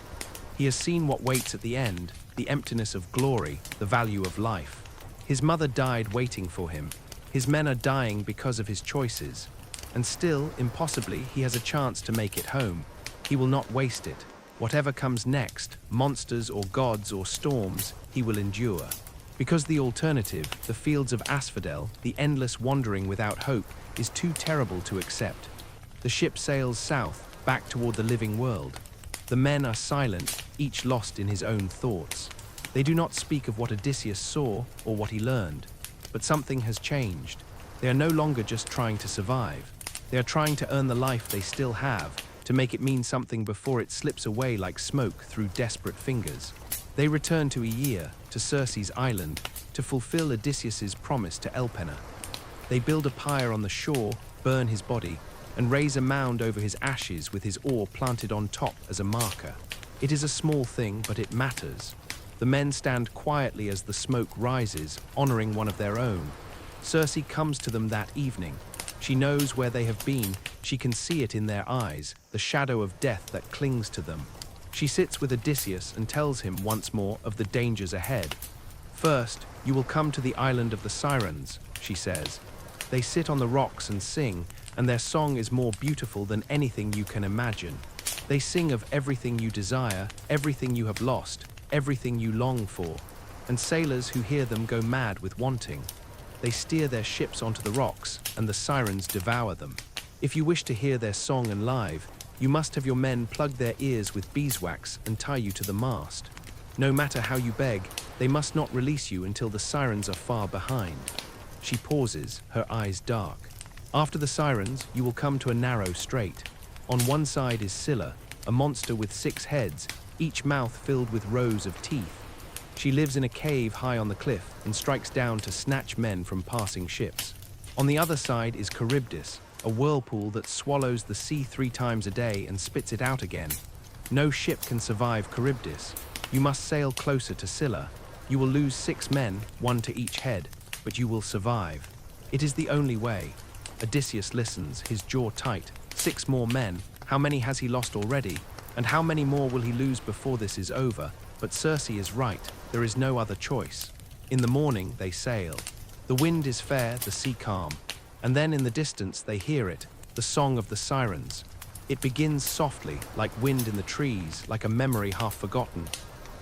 He has seen what waits at the end, the emptiness of glory, the value of life. His mother died waiting for him. His men are dying because of his choices. And still, impossibly, he has a chance to make it home. He will not waste it. Whatever comes next, monsters or gods or storms, he will endure. Because the alternative, the fields of asphodel, the endless wandering without hope, is too terrible to accept. The ship sails south, back toward the living world. The men are silent, each lost in his own thoughts. They do not speak of what Odysseus saw or what he learned. But something has changed. They are no longer just trying to survive. They are trying to earn the life they still have, to make it mean something before it slips away like smoke through desperate fingers. They return to Aea, to Circe's island, to fulfill Odysseus's promise to Elpenor. They build a pyre on the shore, burn his body, and raise a mound over his ashes with his oar planted on top as a marker. It is a small thing, but it matters. The men stand quietly as the smoke rises, honoring one of their own. Circe comes to them that evening. She knows where they have been. She can see it in their eyes, the shadow of death that clings to them. She sits with Odysseus and tells him once more of the dangers ahead. First, you will come to the island of the Sirens, she says. They sit on the rocks and sing, and their song is more beautiful than anything you can imagine. They sing of everything you desire, everything you have lost, everything you long for, and sailors who hear them go mad with wanting. They steer their ships onto the rocks, and the sirens devour them. If you wish to hear their song and live, you must have your men plug their ears with beeswax and tie you to the mast. No matter how you beg, they must not release you until the sirens are far behind. She pauses, her eyes dark. After the sirens, you will come to a narrow strait. On one side is Scylla, a monster with 6 heads, each mouth filled with rows of teeth. She lives in a cave high on the cliff and strikes down to snatch men from passing ships. On the other side is Charybdis, a whirlpool that swallows the sea 3 times a day and spits it out again. No ship can survive Charybdis. You must sail closer to Scylla. You will lose 6 men, 1 to each head, but you will survive. It is the only way. Odysseus listens, his jaw tight. 6 more men. How many has he lost already? And how many more will he lose before this is over? But Circe is right. There is no other choice. In the morning, they sail. The wind is fair, the sea calm. And then in the distance, they hear it, the song of the sirens. It begins softly, like wind in the trees, like a memory half forgotten.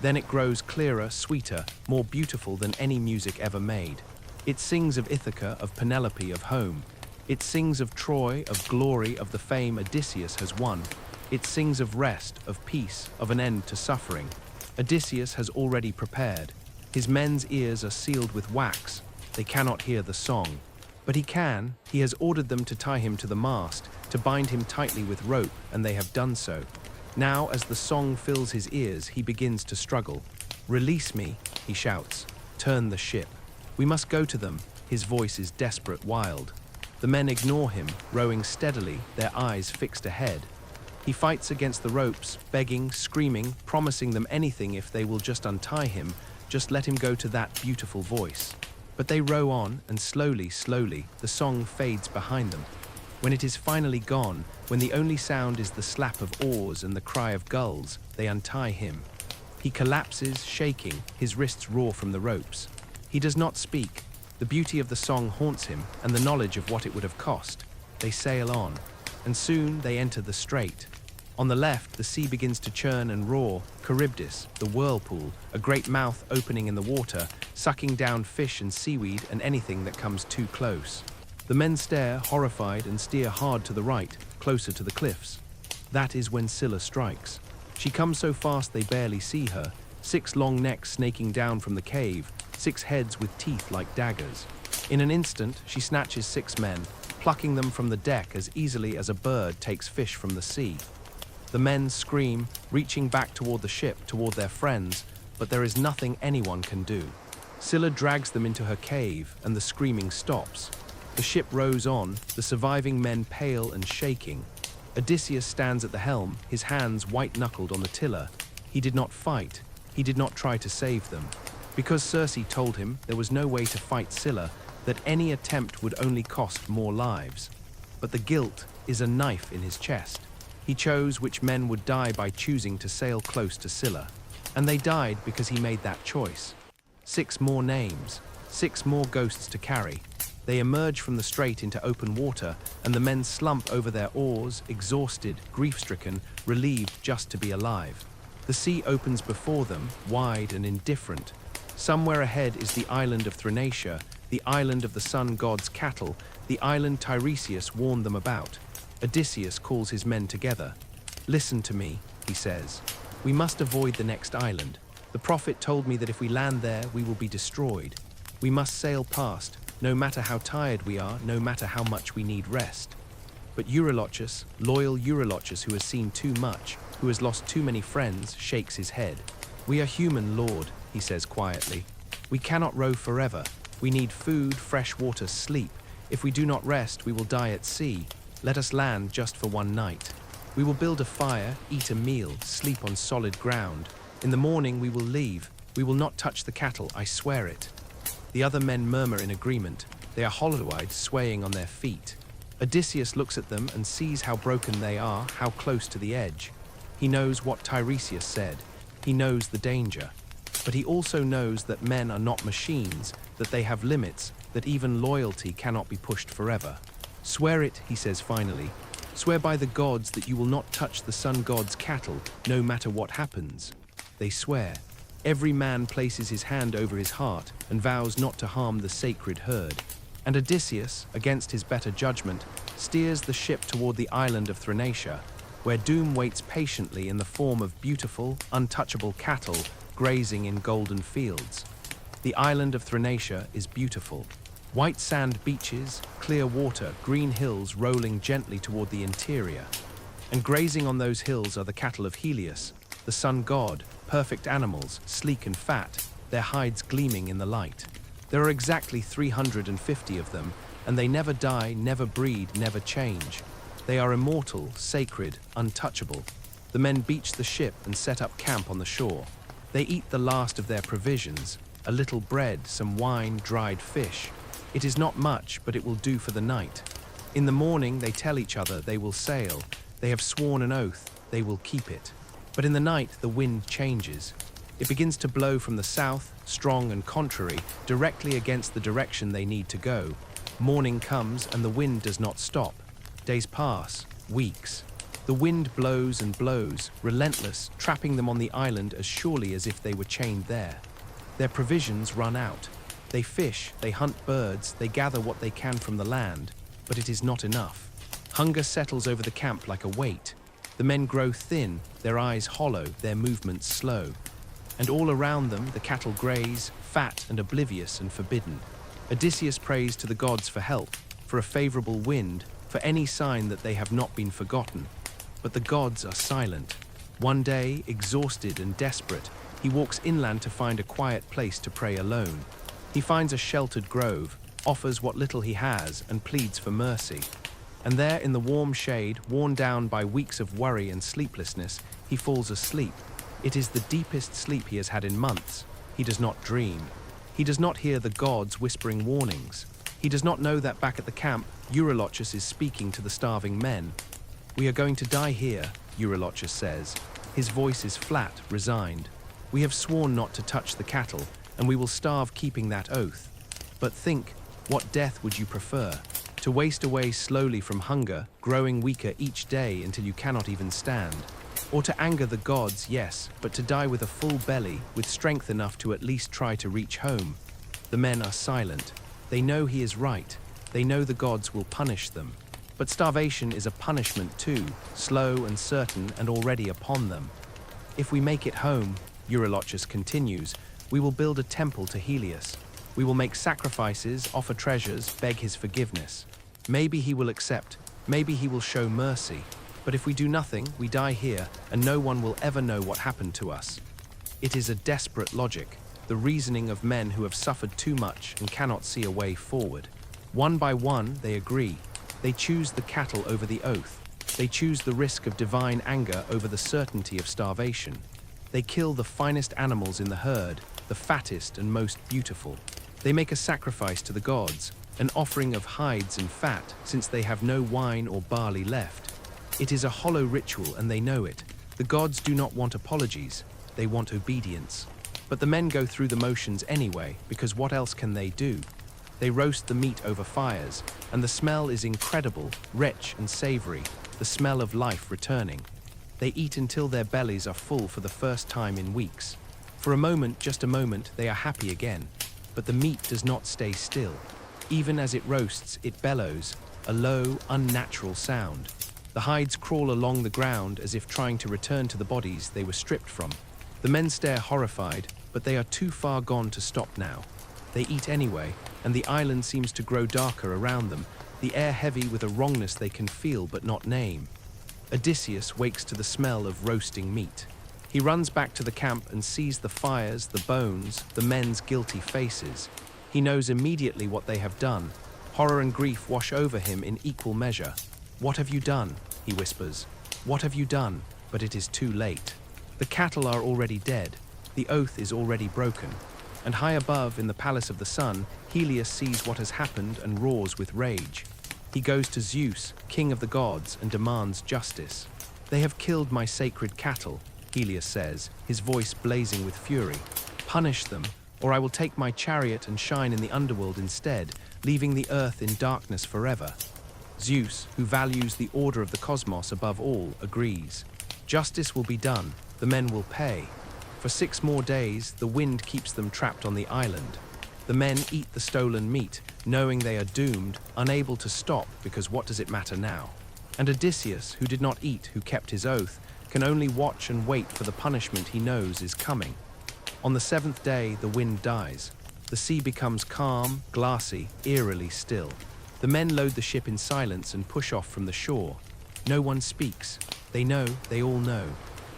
Then it grows clearer, sweeter, more beautiful than any music ever made. It sings of Ithaca, of Penelope, of home. It sings of Troy, of glory, of the fame Odysseus has won. It sings of rest, of peace, of an end to suffering. Odysseus has already prepared. His men's ears are sealed with wax. They cannot hear the song. But he can. He has ordered them to tie him to the mast, to bind him tightly with rope, and they have done so. Now, as the song fills his ears, he begins to struggle. "Release me," he shouts. "Turn the ship. We must go to them." His voice is desperate, wild. The men ignore him, rowing steadily, their eyes fixed ahead. He fights against the ropes, begging, screaming, promising them anything if they will just untie him, just let him go to that beautiful voice. But they row on, and slowly, slowly, the song fades behind them. When it is finally gone, when the only sound is the slap of oars and the cry of gulls, they untie him. He collapses, shaking, his wrists raw from the ropes. He does not speak. The beauty of the song haunts him, and the knowledge of what it would have cost. They sail on, and soon they enter the strait. On the left, the sea begins to churn and roar. Charybdis, the whirlpool, a great mouth opening in the water, sucking down fish and seaweed and anything that comes too close. The men stare, horrified, and steer hard to the right, closer to the cliffs. That is when Scylla strikes. She comes so fast they barely see her, 6 long necks snaking down from the cave, 6 heads with teeth like daggers. In an instant, she snatches 6 men, plucking them from the deck as easily as a bird takes fish from the sea. The men scream, reaching back toward the ship, toward their friends, but there is nothing anyone can do. Scylla drags them into her cave, and the screaming stops. The ship rows on, the surviving men pale and shaking. Odysseus stands at the helm, his hands white-knuckled on the tiller. He did not fight. He did not try to save them. Because Circe told him there was no way to fight Scylla, that any attempt would only cost more lives. But the guilt is a knife in his chest. He chose which men would die by choosing to sail close to Scylla. And they died because he made that choice. 6 more names, 6 more ghosts to carry. They emerge from the strait into open water, and the men slump over their oars, exhausted, grief-stricken, relieved just to be alive. The sea opens before them, wide and indifferent. Somewhere ahead is the island of Thrinacia, the island of the sun god's cattle, the island Tiresias warned them about. Odysseus calls his men together. "Listen to me," he says. "We must avoid the next island. The prophet told me that if we land there, we will be destroyed. We must sail past, no matter how tired we are, no matter how much we need rest." But Eurylochus, loyal Eurylochus who has seen too much, who has lost too many friends, shakes his head. "We are human, Lord," he says quietly. "We cannot row forever. We need food, fresh water, sleep. If we do not rest, we will die at sea. Let us land just for one night. We will build a fire, eat a meal, sleep on solid ground. In the morning we will leave. We will not touch the cattle, I swear it." The other men murmur in agreement. They are hollow-eyed, swaying on their feet. Odysseus looks at them and sees how broken they are, how close to the edge. He knows what Tiresias said. He knows the danger. But he also knows that men are not machines, that they have limits, that even loyalty cannot be pushed forever. "Swear it," he says finally. "Swear by the gods that you will not touch the sun god's cattle, no matter what happens." They swear. Every man places his hand over his heart and vows not to harm the sacred herd. And Odysseus, against his better judgment, steers the ship toward the island of Thrinacia, where doom waits patiently in the form of beautiful, untouchable cattle grazing in golden fields. The island of Thrinacia is beautiful. White sand beaches, clear water, green hills rolling gently toward the interior. And grazing on those hills are the cattle of Helios, the sun god, perfect animals, sleek and fat, their hides gleaming in the light. There are exactly 350 of them, and they never die, never breed, never change. They are immortal, sacred, untouchable. The men beach the ship and set up camp on the shore. They eat the last of their provisions, a little bread, some wine, dried fish. It is not much, but it will do for the night. In the morning they tell each other they will sail. They have sworn an oath, they will keep it. But in the night the wind changes. It begins to blow from the south, strong and contrary, directly against the direction they need to go. Morning comes and the wind does not stop. Days pass, weeks. The wind blows and blows, relentless, trapping them on the island as surely as if they were chained there. Their provisions run out. They fish, they hunt birds, they gather what they can from the land, but it is not enough. Hunger settles over the camp like a weight. The men grow thin, their eyes hollow, their movements slow. And all around them the cattle graze, fat and oblivious and forbidden. Odysseus prays to the gods for help, for a favorable wind, for any sign that they have not been forgotten. But the gods are silent. One day, exhausted and desperate, he walks inland to find a quiet place to pray alone. He finds a sheltered grove, offers what little he has, and pleads for mercy. And there in the warm shade, worn down by weeks of worry and sleeplessness, he falls asleep. It is the deepest sleep he has had in months. He does not dream. He does not hear the gods whispering warnings. He does not know that back at the camp, Eurylochus is speaking to the starving men. "We are going to die here," Eurylochus says. His voice is flat, resigned. "We have sworn not to touch the cattle, and we will starve keeping that oath. But think, what death would you prefer? To waste away slowly from hunger, growing weaker each day until you cannot even stand? Or to anger the gods, yes, but to die with a full belly, with strength enough to at least try to reach home?" The men are silent. They know he is right. They know the gods will punish them. But starvation is a punishment too, slow and certain and already upon them. "If we make it home," Eurylochus continues, "we will build a temple to Helios. We will make sacrifices, offer treasures, beg his forgiveness. Maybe he will accept, maybe he will show mercy. But if we do nothing, we die here, and no one will ever know what happened to us." It is a desperate logic, the reasoning of men who have suffered too much and cannot see a way forward. One by one, they agree. They choose the cattle over the oath. They choose the risk of divine anger over the certainty of starvation. They kill the finest animals in the herd, the fattest and most beautiful. They make a sacrifice to the gods, an offering of hides and fat, since they have no wine or barley left. It is a hollow ritual, and they know it. The gods do not want apologies, they want obedience. But the men go through the motions anyway, because what else can they do? They roast the meat over fires, and the smell is incredible, rich and savory, the smell of life returning. They eat until their bellies are full for the first time in weeks. For a moment, just a moment, they are happy again. But the meat does not stay still. Even as it roasts, it bellows, a low, unnatural sound. The hides crawl along the ground as if trying to return to the bodies they were stripped from. The men stare horrified, but they are too far gone to stop now. They eat anyway, and the island seems to grow darker around them, the air heavy with a wrongness they can feel but not name. Odysseus wakes to the smell of roasting meat. He runs back to the camp and sees the fires, the bones, the men's guilty faces. He knows immediately what they have done. Horror and grief wash over him in equal measure. "What have you done?" he whispers. "What have you done?" But it is too late. The cattle are already dead. The oath is already broken. And high above, in the palace of the sun, Helios sees what has happened and roars with rage. He goes to Zeus, king of the gods, and demands justice. "They have killed my sacred cattle," Helios says, his voice blazing with fury. "Punish them, or I will take my chariot and shine in the underworld instead, leaving the earth in darkness forever." Zeus, who values the order of the cosmos above all, agrees. Justice will be done, the men will pay. For 6 more days, the wind keeps them trapped on the island. The men eat the stolen meat, knowing they are doomed, unable to stop because what does it matter now? And Odysseus, who did not eat, who kept his oath, can only watch and wait for the punishment he knows is coming. On the 7th day, the wind dies. The sea becomes calm, glassy, eerily still. The men load the ship in silence and push off from the shore. No one speaks. They know, they all know.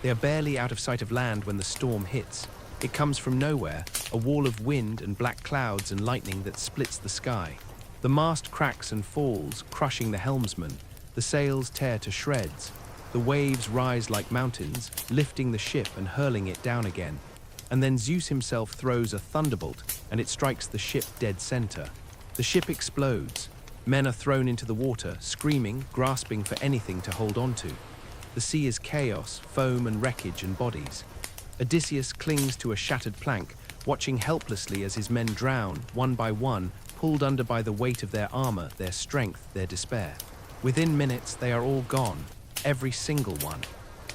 They are barely out of sight of land when the storm hits. It comes from nowhere, a wall of wind and black clouds and lightning that splits the sky. The mast cracks and falls, crushing the helmsman. The sails tear to shreds. The waves rise like mountains, lifting the ship and hurling it down again. And then Zeus himself throws a thunderbolt, and it strikes the ship dead center. The ship explodes. Men are thrown into the water, screaming, grasping for anything to hold on to. The sea is chaos, foam and wreckage and bodies. Odysseus clings to a shattered plank, watching helplessly as his men drown, one by one, pulled under by the weight of their armor, their strength, their despair. Within minutes, they are all gone, every single one.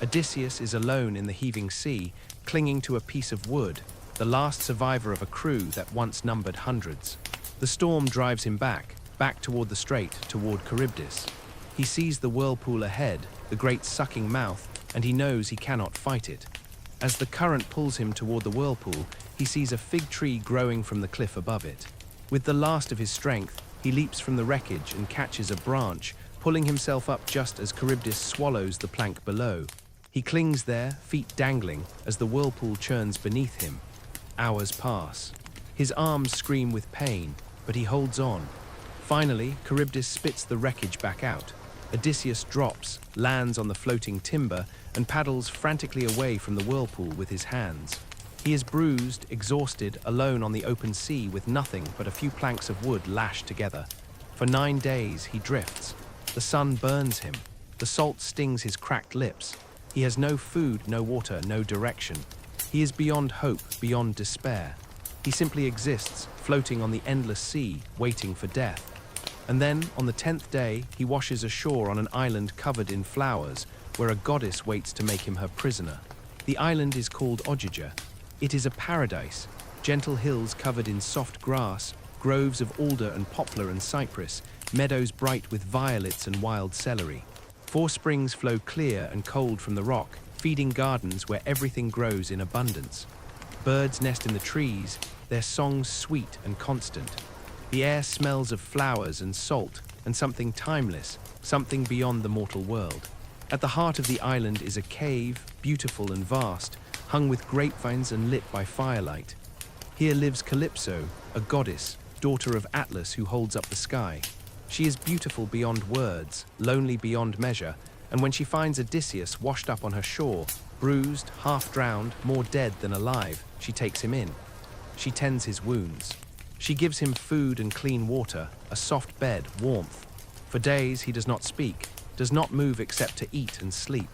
Odysseus is alone in the heaving sea, clinging to a piece of wood, the last survivor of a crew that once numbered hundreds. The storm drives him back toward the strait, toward Charybdis. He sees the whirlpool ahead, the great sucking mouth, and he knows he cannot fight it. As the current pulls him toward the whirlpool, he sees a fig tree growing from the cliff above it. With the last of his strength, he leaps from the wreckage and catches a branch, pulling himself up just as Charybdis swallows the plank below. He clings there, feet dangling, as the whirlpool churns beneath him. Hours pass. His arms scream with pain, but he holds on. Finally, Charybdis spits the wreckage back out. Odysseus drops, lands on the floating timber, and paddles frantically away from the whirlpool with his hands. He is bruised, exhausted, alone on the open sea with nothing but a few planks of wood lashed together. For 9 days he drifts. The sun burns him. The salt stings his cracked lips. He has no food, no water, no direction. He is beyond hope, beyond despair. He simply exists, floating on the endless sea, waiting for death. And then, on the 10th day, he washes ashore on an island covered in flowers, where a goddess waits to make him her prisoner. The island is called Odyssey. It is a paradise, gentle hills covered in soft grass, groves of alder and poplar and cypress, meadows bright with violets and wild celery. 4 springs flow clear and cold from the rock, feeding gardens where everything grows in abundance. Birds nest in the trees, their songs sweet and constant. The air smells of flowers and salt, and something timeless, something beyond the mortal world. At the heart of the island is a cave, beautiful and vast, hung with grapevines and lit by firelight. Here lives Calypso, a goddess, daughter of Atlas who holds up the sky. She is beautiful beyond words, lonely beyond measure, and when she finds Odysseus washed up on her shore, bruised, half drowned, more dead than alive, she takes him in. She tends his wounds. She gives him food and clean water, a soft bed, warmth. For days he does not speak, does not move except to eat and sleep.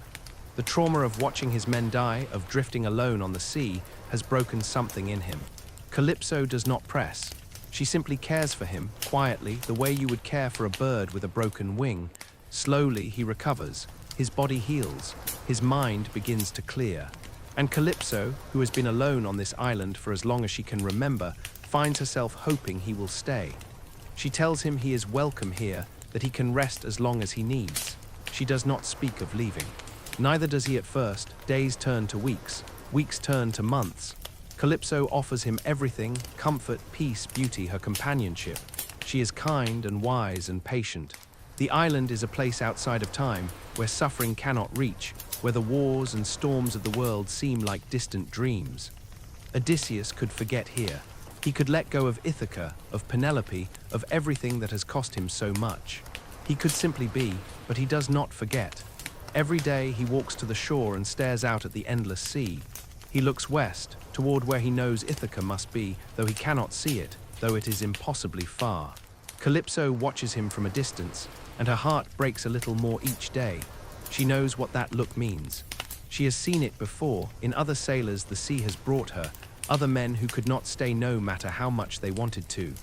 The trauma of watching his men die, of drifting alone on the sea, has broken something in him. Calypso does not press. She simply cares for him, quietly, the way you would care for a bird with a broken wing. Slowly he recovers, his body heals, his mind begins to clear. And Calypso, who has been alone on this island for as long as she can remember, finds herself hoping he will stay. She tells him he is welcome here, that he can rest as long as he needs. She does not speak of leaving. Neither does he at first. Days turn to weeks, weeks turn to months. Calypso offers him everything: comfort, peace, beauty, her companionship. She is kind and wise and patient. The island is a place outside of time, where suffering cannot reach, where the wars and storms of the world seem like distant dreams. Odysseus could forget here. He could let go of Ithaca, of Penelope, of everything that has cost him so much. He could simply be, but he does not forget. Every day he walks to the shore and stares out at the endless sea. He looks west, toward where he knows Ithaca must be, though he cannot see it, though it is impossibly far. Calypso watches him from a distance, and her heart breaks a little more each day. She knows what that look means. She has seen it before. In other sailors the sea has brought her, other men who could not stay no matter how much they wanted to.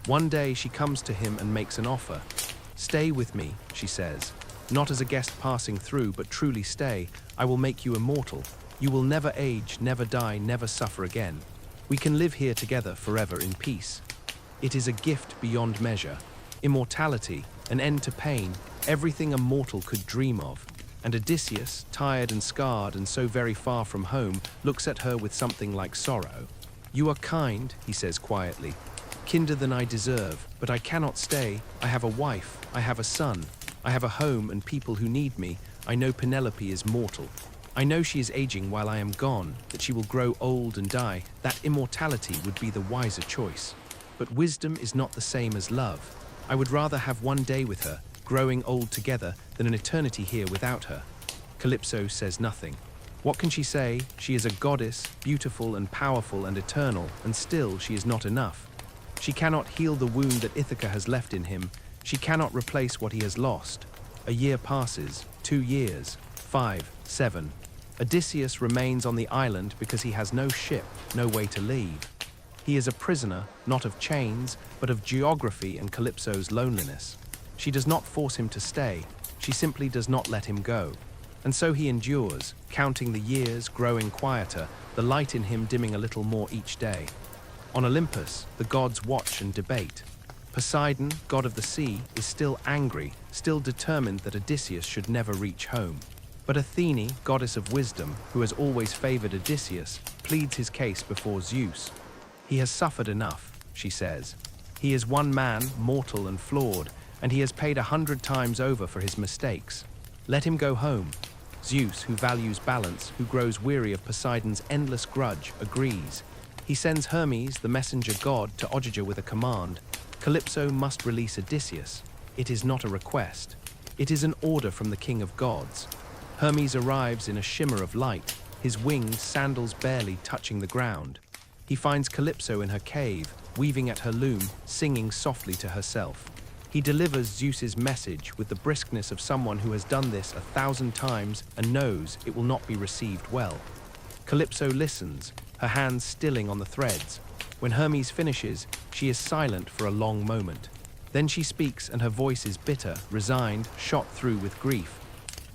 One day she comes to him and makes an offer. "Stay with me," she says. "Not as a guest passing through, but truly stay. I will make you immortal. You will never age, never die, never suffer again. We can live here together forever in peace." It is a gift beyond measure. Immortality, an end to pain, everything a mortal could dream of. And Odysseus, tired and scarred and so very far from home, looks at her with something like sorrow. "You are kind," he says quietly, "kinder than I deserve, but I cannot stay. I have a wife, I have a son, I have a home and people who need me. I know Penelope is mortal. I know she is aging while I am gone, that she will grow old and die. That immortality would be the wiser choice. But wisdom is not the same as love. I would rather have one day with her, growing old together, than an eternity here without her." Calypso says nothing. What can she say? She is a goddess, beautiful and powerful and eternal, and still she is not enough. She cannot heal the wound that Ithaca has left in him. She cannot replace what he has lost. A year passes, 2 years, 5, 7. Odysseus remains on the island because he has no ship, no way to leave. He is a prisoner, not of chains, but of geography and Calypso's loneliness. She does not force him to stay, she simply does not let him go. And so he endures, counting the years, growing quieter, the light in him dimming a little more each day. On Olympus, the gods watch and debate. Poseidon, god of the sea, is still angry, still determined that Odysseus should never reach home. But Athene, goddess of wisdom, who has always favored Odysseus, pleads his case before Zeus. "He has suffered enough," she says. "He is one man, mortal and flawed, and he has paid 100 times over for his mistakes. Let him go home." Zeus, who values balance, who grows weary of Poseidon's endless grudge, agrees. He sends Hermes, the messenger god, to Odysseus with a command. Calypso must release Odysseus. It is not a request. It is an order from the king of gods. Hermes arrives in a shimmer of light, his wings, sandals barely touching the ground. He finds Calypso in her cave, weaving at her loom, singing softly to herself. He delivers Zeus's message with the briskness of someone who has done this 1,000 times and knows it will not be received well. Calypso listens, her hands stilling on the threads. When Hermes finishes, she is silent for a long moment. Then she speaks and her voice is bitter, resigned, shot through with grief.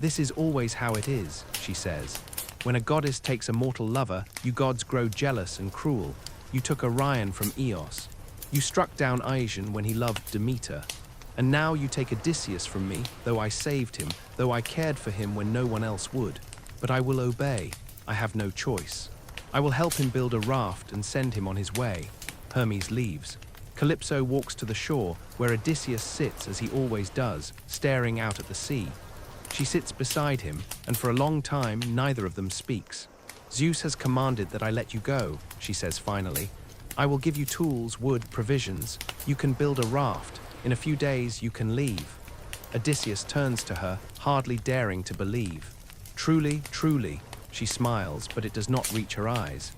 "This is always how it is," she says. "When a goddess takes a mortal lover, you gods grow jealous and cruel. You took Orion from Eos. You struck down Aeson when he loved Demeter. And now you take Odysseus from me, though I saved him, though I cared for him when no one else would. But I will obey. I have no choice. I will help him build a raft and send him on his way." Hermes leaves. Calypso walks to the shore, where Odysseus sits as he always does, staring out at the sea. She sits beside him, and for a long time neither of them speaks. "Zeus has commanded that I let you go," she says finally. I will give you tools, wood, provisions. You can build a raft. In a few days, you can leave. Odysseus turns to her, hardly daring to believe. Truly, truly, she smiles, but it does not reach her eyes.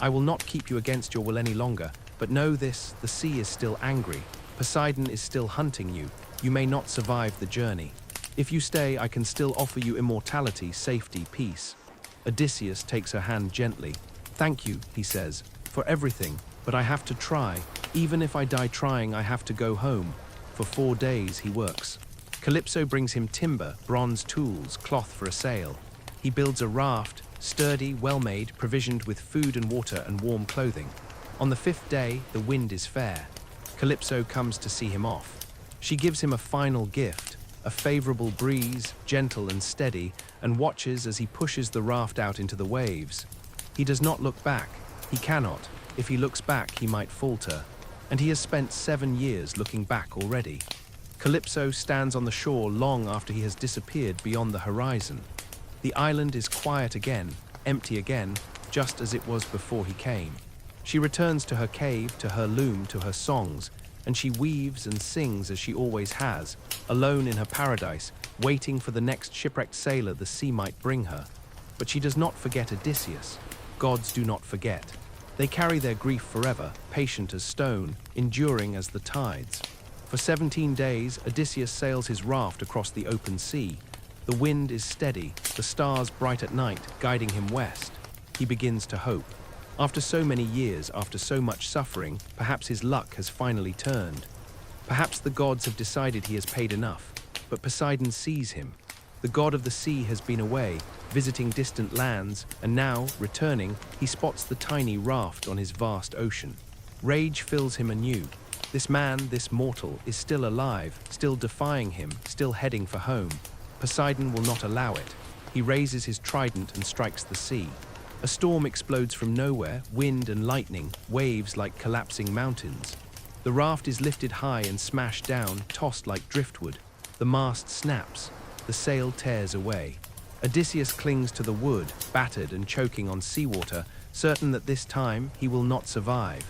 I will not keep you against your will any longer, but know this, the sea is still angry. Poseidon is still hunting you. You may not survive the journey. If you stay, I can still offer you immortality, safety, peace. Odysseus takes her hand gently. Thank you, he says, for everything, but I have to try. Even if I die trying, I have to go home. For 4 days he works. Calypso brings him timber, bronze tools, cloth for a sail. He builds a raft, sturdy, well-made, provisioned with food and water and warm clothing. On the 5th day, the wind is fair. Calypso comes to see him off. She gives him a final gift, a favorable breeze, gentle and steady, and watches as he pushes the raft out into the waves. He does not look back. He cannot. If he looks back, he might falter. And he has spent 7 years looking back already. Calypso stands on the shore long after he has disappeared beyond the horizon. The island is quiet again, empty again, just as it was before he came. She returns to her cave, to her loom, to her songs, and she weaves and sings as she always has, alone in her paradise, waiting for the next shipwrecked sailor the sea might bring her. But she does not forget Odysseus. Gods do not forget. They carry their grief forever, patient as stone, enduring as the tides. For 17 days, Odysseus sails his raft across the open sea. The wind is steady, the stars bright at night, guiding him west. He begins to hope. After so many years, after so much suffering, perhaps his luck has finally turned. Perhaps the gods have decided he has paid enough, but Poseidon sees him. The god of the sea has been away, visiting distant lands, and now, returning, he spots the tiny raft on his vast ocean. Rage fills him anew. This man, this mortal, is still alive, still defying him, still heading for home. Poseidon will not allow it. He raises his trident and strikes the sea. A storm explodes from nowhere, wind and lightning, waves like collapsing mountains. The raft is lifted high and smashed down, tossed like driftwood. The mast snaps. The sail tears away. Odysseus clings to the wood, battered and choking on seawater, certain that this time he will not survive.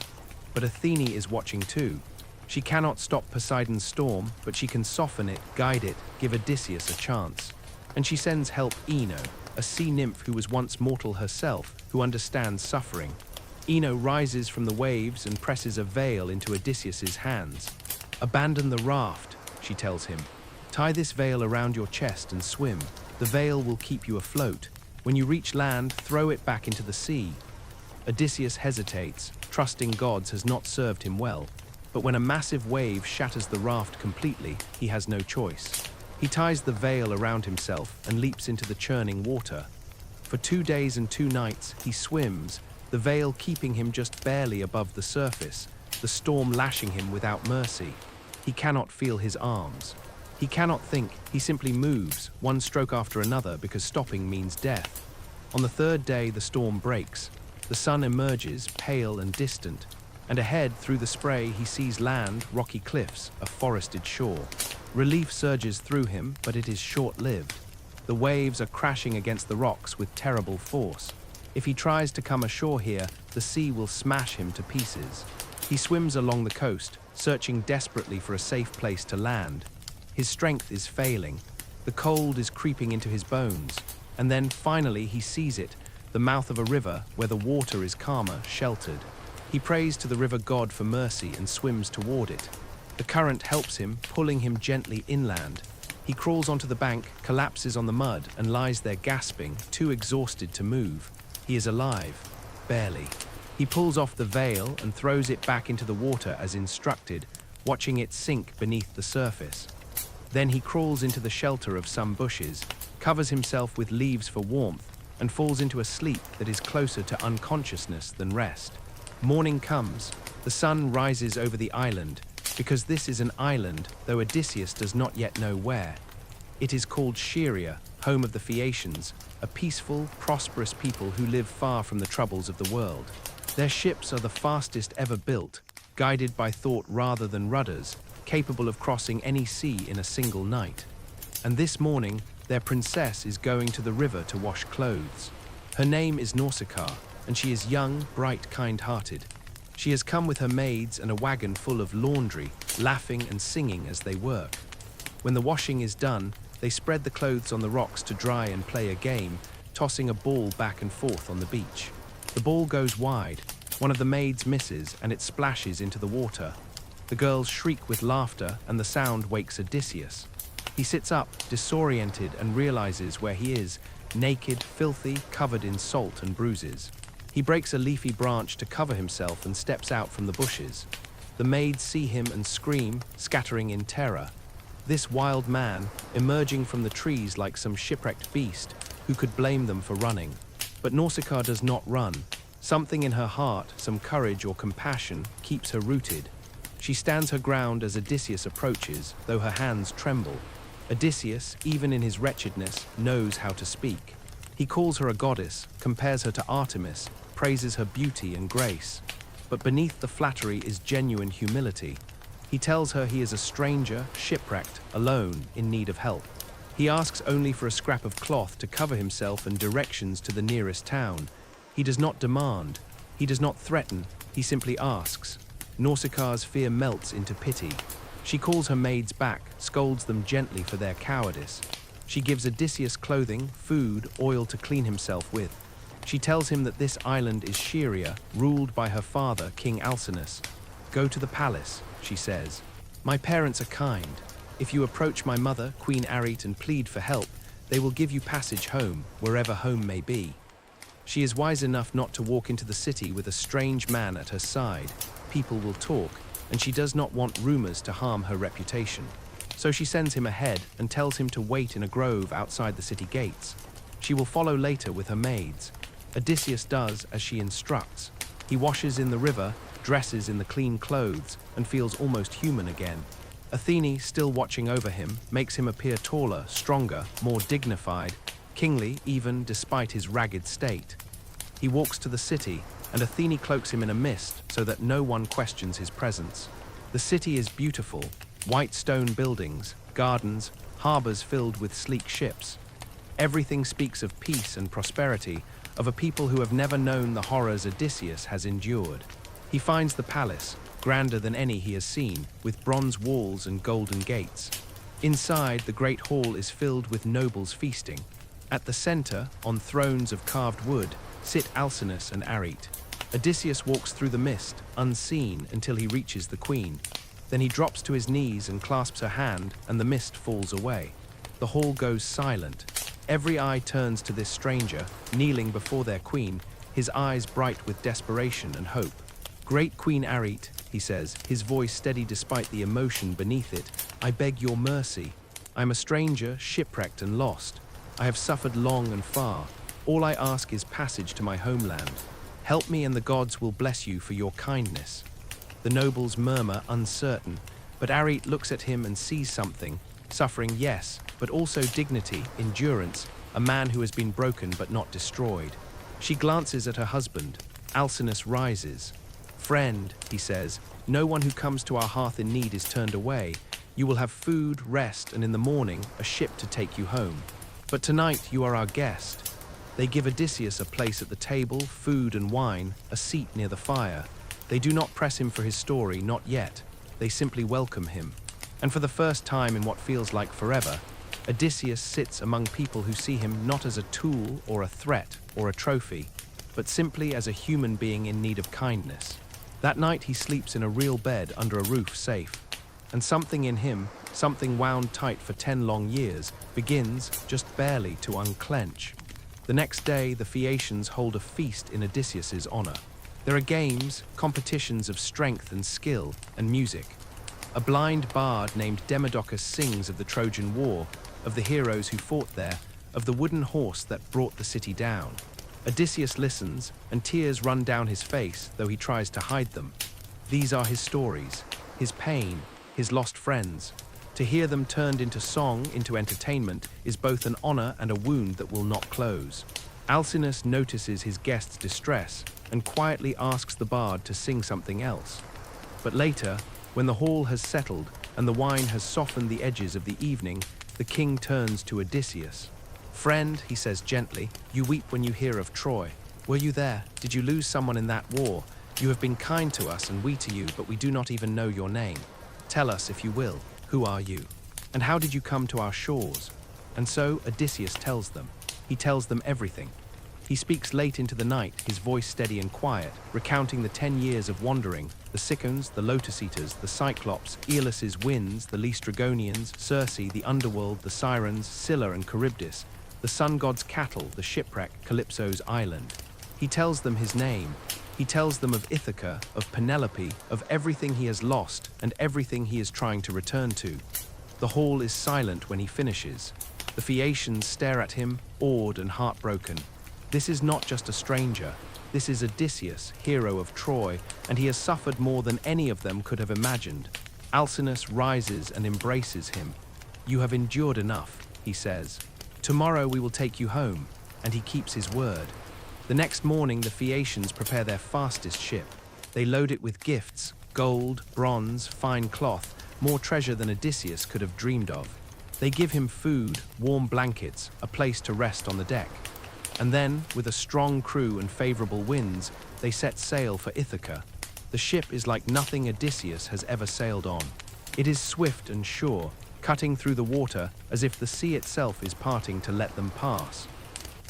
But Athene is watching too. She cannot stop Poseidon's storm, but she can soften it, guide it, give Odysseus a chance. And she sends help Ino, a sea nymph who was once mortal herself, who understands suffering. Ino rises from the waves and presses a veil into Odysseus's hands. Abandon the raft, she tells him. Tie this veil around your chest and swim. The veil will keep you afloat. When you reach land, throw it back into the sea. Odysseus hesitates, trusting gods has not served him well. But when a massive wave shatters the raft completely, he has no choice. He ties the veil around himself and leaps into the churning water. For 2 days and 2 nights, he swims, the veil keeping him just barely above the surface, the storm lashing him without mercy. He cannot feel his arms. He cannot think, he simply moves, one stroke after another, because stopping means death. On the 3rd day, the storm breaks. The sun emerges, pale and distant, and ahead, through the spray, he sees land, rocky cliffs, a forested shore. Relief surges through him, but it is short-lived. The waves are crashing against the rocks with terrible force. If he tries to come ashore here, the sea will smash him to pieces. He swims along the coast, searching desperately for a safe place to land. His strength is failing. The cold is creeping into his bones. And then, finally, he sees it, the mouth of a river where the water is calmer, sheltered. He prays to the river god for mercy and swims toward it. The current helps him, pulling him gently inland. He crawls onto the bank, collapses on the mud, and lies there gasping, too exhausted to move. He is alive. Barely. He pulls off the veil and throws it back into the water as instructed, watching it sink beneath the surface. Then he crawls into the shelter of some bushes, covers himself with leaves for warmth, and falls into a sleep that is closer to unconsciousness than rest. Morning comes. The sun rises over the island, because this is an island, though Odysseus does not yet know where. It is called Scheria, home of the Phaeacians, a peaceful, prosperous people who live far from the troubles of the world. Their ships are the fastest ever built, guided by thought rather than rudders, capable of crossing any sea in a single night. And this morning, their princess is going to the river to wash clothes. Her name is Nausicaa, and she is young, bright, kind-hearted. She has come with her maids and a wagon full of laundry, laughing and singing as they work. When the washing is done, they spread the clothes on the rocks to dry and play a game, tossing a ball back and forth on the beach. The ball goes wide. One of the maids misses and it splashes into the water. The girls shriek with laughter and the sound wakes Odysseus. He sits up, disoriented, and realizes where he is, naked, filthy, covered in salt and bruises. He breaks a leafy branch to cover himself and steps out from the bushes. The maids see him and scream, scattering in terror. This wild man, emerging from the trees like some shipwrecked beast, who could blame them for running. But Nausicaa does not run. Something in her heart, some courage or compassion, keeps her rooted. She stands her ground as Odysseus approaches, though her hands tremble. Odysseus, even in his wretchedness, knows how to speak. He calls her a goddess, compares her to Artemis, praises her beauty and grace. But beneath the flattery is genuine humility. He tells her he is a stranger, shipwrecked, alone, in need of help. He asks only for a scrap of cloth to cover himself and directions to the nearest town. He does not demand. He does not threaten. He simply asks. Nausicaa's fear melts into pity. She calls her maids back, scolds them gently for their cowardice. She gives Odysseus clothing, food, oil to clean himself with. She tells him that this island is Scheria, ruled by her father, King Alcinous. Go to the palace, she says. My parents are kind. If you approach my mother, Queen Arete, and plead for help, they will give you passage home, wherever home may be. She is wise enough not to walk into the city with a strange man at her side. People will talk, and she does not want rumors to harm her reputation. So she sends him ahead and tells him to wait in a grove outside the city gates. She will follow later with her maids. Odysseus does as she instructs. He washes in the river, dresses in the clean clothes, and feels almost human again. Athene, still watching over him, makes him appear taller, stronger, more dignified, kingly even despite his ragged state. He walks to the city, and Athene cloaks him in a mist so that no one questions his presence. The city is beautiful, white stone buildings, gardens, harbors filled with sleek ships. Everything speaks of peace and prosperity, of a people who have never known the horrors Odysseus has endured. He finds the palace, grander than any he has seen, with bronze walls and golden gates. Inside, the great hall is filled with nobles feasting. At the center, on thrones of carved wood, sit Alcinous and Arete. Odysseus walks through the mist, unseen, until he reaches the queen. Then he drops to his knees and clasps her hand, and the mist falls away. The hall goes silent. Every eye turns to this stranger, kneeling before their queen, his eyes bright with desperation and hope. Great Queen Arete, he says, his voice steady despite the emotion beneath it, I beg your mercy. I am a stranger, shipwrecked and lost. I have suffered long and far. All I ask is passage to my homeland. Help me and the gods will bless you for your kindness. The nobles murmur, uncertain, but Arete looks at him and sees something. Suffering, yes, but also dignity, endurance, a man who has been broken but not destroyed. She glances at her husband. Alcinous rises. Friend, he says, no one who comes to our hearth in need is turned away. You will have food, rest, and in the morning, a ship to take you home. But tonight you are our guest. They give Odysseus a place at the table, food and wine, a seat near the fire. They do not press him for his story, not yet. They simply welcome him. And for the first time in what feels like forever, Odysseus sits among people who see him not as a tool or a threat or a trophy, but simply as a human being in need of kindness. That night he sleeps in a real bed under a roof safe. And something in him, something wound tight for 10 long years, begins, just barely, to unclench. The next day, the Phaeacians hold a feast in Odysseus's honor. There are games, competitions of strength and skill, and music. A blind bard named Demodocus sings of the Trojan War, of the heroes who fought there, of the wooden horse that brought the city down. Odysseus listens, and tears run down his face, though he tries to hide them. These are his stories, his pain, his lost friends. To hear them turned into song, into entertainment, is both an honor and a wound that will not close. Alcinous notices his guest's distress and quietly asks the bard to sing something else. But later, when the hall has settled and the wine has softened the edges of the evening, the king turns to Odysseus. Friend, he says gently, you weep when you hear of Troy. Were you there? Did you lose someone in that war? You have been kind to us and we to you, but we do not even know your name. Tell us, if you will, who are you? And how did you come to our shores?" And so Odysseus tells them. He tells them everything. He speaks late into the night, his voice steady and quiet, recounting the 10 years of wandering, the Cicons, the Lotus Eaters, the Cyclops, Aeolus's winds, the Laestrygonians, Circe, the underworld, the Sirens, Scylla and Charybdis, the sun god's cattle, the shipwreck, Calypso's island. He tells them his name. He tells them of Ithaca, of Penelope, of everything he has lost and everything he is trying to return to. The hall is silent when he finishes. The Phaeacians stare at him, awed and heartbroken. This is not just a stranger. This is Odysseus, hero of Troy, and he has suffered more than any of them could have imagined. Alcinous rises and embraces him. "You have endured enough," he says. "Tomorrow we will take you home," and he keeps his word. The next morning the Phaeacians prepare their fastest ship. They load it with gifts, gold, bronze, fine cloth, more treasure than Odysseus could have dreamed of. They give him food, warm blankets, a place to rest on the deck. And then, with a strong crew and favorable winds, they set sail for Ithaca. The ship is like nothing Odysseus has ever sailed on. It is swift and sure, cutting through the water as if the sea itself is parting to let them pass.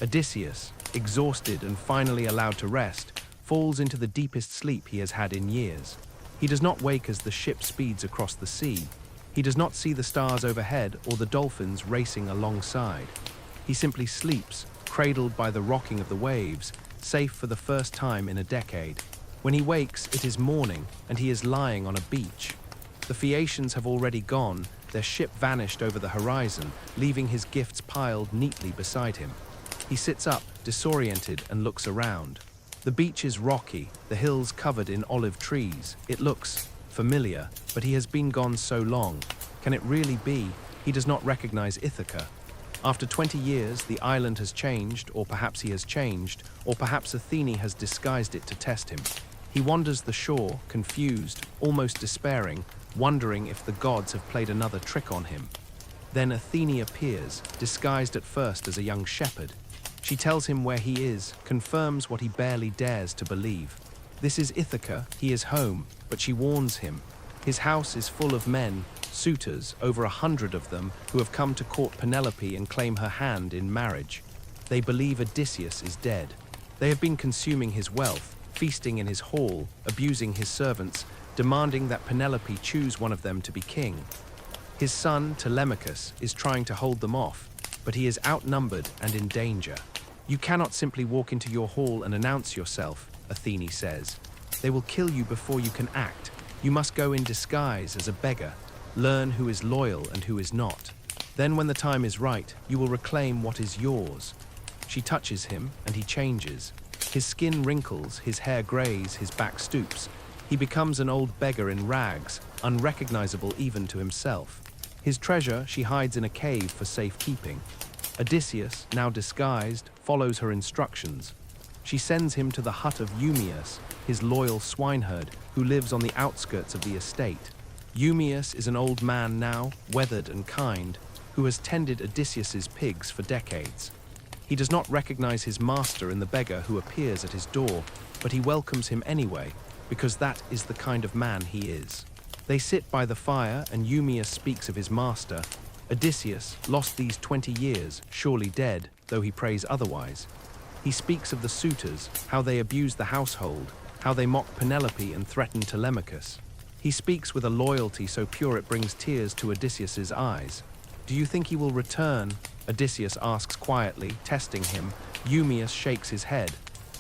Odysseus, exhausted and finally allowed to rest, falls into the deepest sleep he has had in years. He does not wake as the ship speeds across the sea. He does not see the stars overhead or the dolphins racing alongside. He simply sleeps, cradled by the rocking of the waves, safe for the first time in a decade. When he wakes, it is morning, and he is lying on a beach. The Phaeacians have already gone, their ship vanished over the horizon, leaving his gifts piled neatly beside him. He sits up, disoriented, and looks around. The beach is rocky, the hills covered in olive trees. It looks familiar, but he has been gone so long. Can it really be? He does not recognize Ithaca. After 20 years, the island has changed, or perhaps he has changed, or perhaps Athene has disguised it to test him. He wanders the shore, confused, almost despairing, wondering if the gods have played another trick on him. Then Athene appears, disguised at first as a young shepherd. She tells him where he is, confirms what he barely dares to believe. This is Ithaca, he is home, but she warns him. His house is full of men, suitors, over 100 of them, who have come to court Penelope and claim her hand in marriage. They believe Odysseus is dead. They have been consuming his wealth, feasting in his hall, abusing his servants, demanding that Penelope choose one of them to be king. His son, Telemachus, is trying to hold them off, but he is outnumbered and in danger. "You cannot simply walk into your hall and announce yourself," Athene says. "They will kill you before you can act. You must go in disguise as a beggar. Learn who is loyal and who is not. Then when the time is right, you will reclaim what is yours." She touches him, and he changes. His skin wrinkles, his hair grays, his back stoops. He becomes an old beggar in rags, unrecognizable even to himself. His treasure she hides in a cave for safekeeping. Odysseus, now disguised, follows her instructions. She sends him to the hut of Eumaeus, his loyal swineherd, who lives on the outskirts of the estate. Eumaeus is an old man now, weathered and kind, who has tended Odysseus's pigs for decades. He does not recognize his master in the beggar who appears at his door, but he welcomes him anyway, because that is the kind of man he is. They sit by the fire, and Eumaeus speaks of his master. Odysseus, lost these 20 years, surely dead, though he prays otherwise. He speaks of the suitors, how they abuse the household, how they mock Penelope and threaten Telemachus. He speaks with a loyalty so pure it brings tears to Odysseus's eyes. "Do you think he will return?" Odysseus asks quietly, testing him. Eumaeus shakes his head.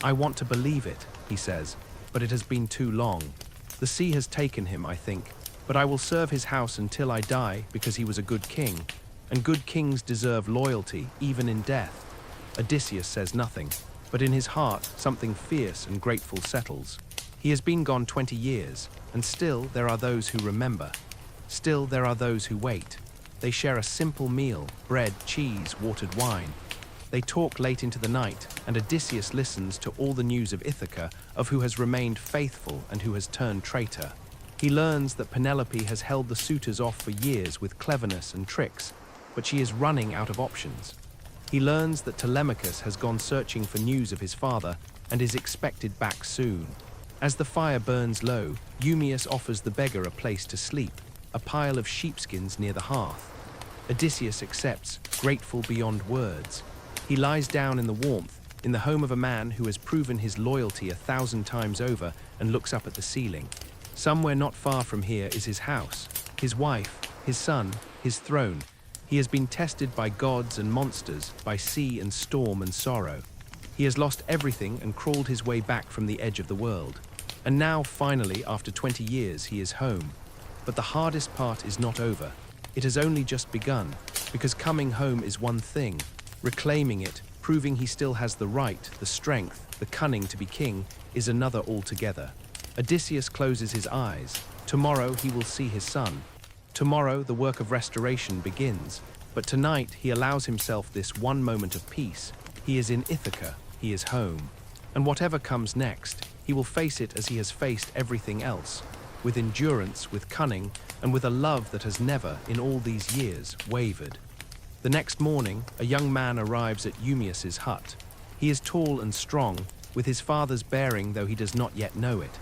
"I want to believe it," he says, "but it has been too long. The sea has taken him, I think, but I will serve his house until I die because he was a good king, and good kings deserve loyalty, even in death." Odysseus says nothing, but in his heart something fierce and grateful settles. He has been gone 20 years, and still there are those who remember. Still there are those who wait. They share a simple meal, bread, cheese, watered wine. They talk late into the night, and Odysseus listens to all the news of Ithaca, of who has remained faithful and who has turned traitor. He learns that Penelope has held the suitors off for years with cleverness and tricks, but she is running out of options. He learns that Telemachus has gone searching for news of his father and is expected back soon. As the fire burns low, Eumaeus offers the beggar a place to sleep, a pile of sheepskins near the hearth. Odysseus accepts, grateful beyond words. He lies down in the warmth, in the home of a man who has proven his loyalty 1,000 times over, and looks up at the ceiling. Somewhere not far from here is his house, his wife, his son, his throne. He has been tested by gods and monsters, by sea and storm and sorrow. He has lost everything and crawled his way back from the edge of the world. And now, finally, after 20 years, he is home. But the hardest part is not over. It has only just begun, because coming home is one thing. Reclaiming it, proving he still has the right, the strength, the cunning to be king, is another altogether. Odysseus closes his eyes. Tomorrow he will see his son. Tomorrow the work of restoration begins. But tonight he allows himself this one moment of peace. He is in Ithaca. He is home. And whatever comes next, he will face it as he has faced everything else, with endurance, with cunning, and with a love that has never, in all these years, wavered. The next morning, a young man arrives at Eumaeus's hut. He is tall and strong, with his father's bearing, though he does not yet know it.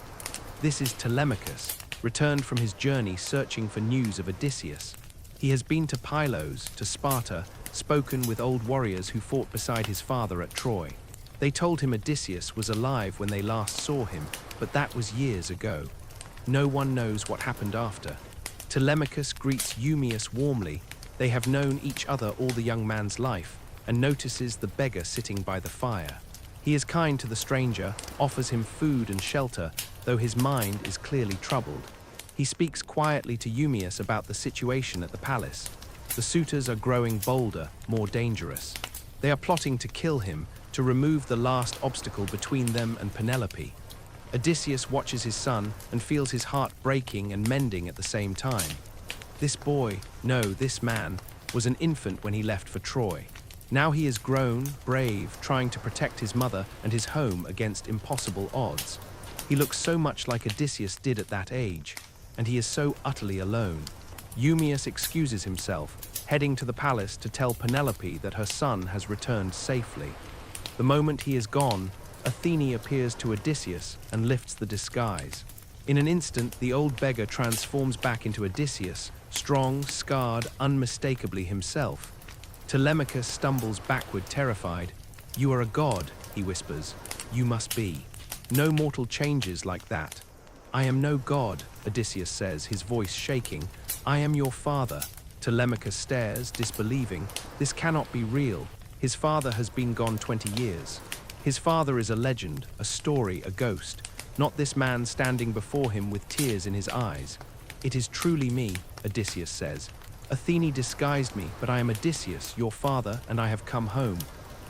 This is Telemachus, returned from his journey searching for news of Odysseus. He has been to Pylos, to Sparta, spoken with old warriors who fought beside his father at Troy. They told him Odysseus was alive when they last saw him, but that was years ago. No one knows what happened after. Telemachus greets Eumaeus warmly. They have known each other all the young man's life, and notices the beggar sitting by the fire. He is kind to the stranger, offers him food and shelter, though his mind is clearly troubled. He speaks quietly to Eumaeus about the situation at the palace. The suitors are growing bolder, more dangerous. They are plotting to kill him, to remove the last obstacle between them and Penelope. Odysseus watches his son and feels his heart breaking and mending at the same time. This boy, no, this man, was an infant when he left for Troy. Now he is grown, brave, trying to protect his mother and his home against impossible odds. He looks so much like Odysseus did at that age, and he is so utterly alone. Eumaeus excuses himself, heading to the palace to tell Penelope that her son has returned safely. The moment he is gone, Athene appears to Odysseus and lifts the disguise. In an instant, the old beggar transforms back into Odysseus, strong, scarred, unmistakably himself. Telemachus stumbles backward, terrified. "You are a god," he whispers. "You must be. No mortal changes like that." "I am no god," Odysseus says, his voice shaking. "I am your father." Telemachus stares, disbelieving. This cannot be real. His father has been gone 20 years. His father is a legend, a story, a ghost, not this man standing before him with tears in his eyes. "It is truly me," Odysseus says. "Athene disguised me, but I am Odysseus, your father, and I have come home."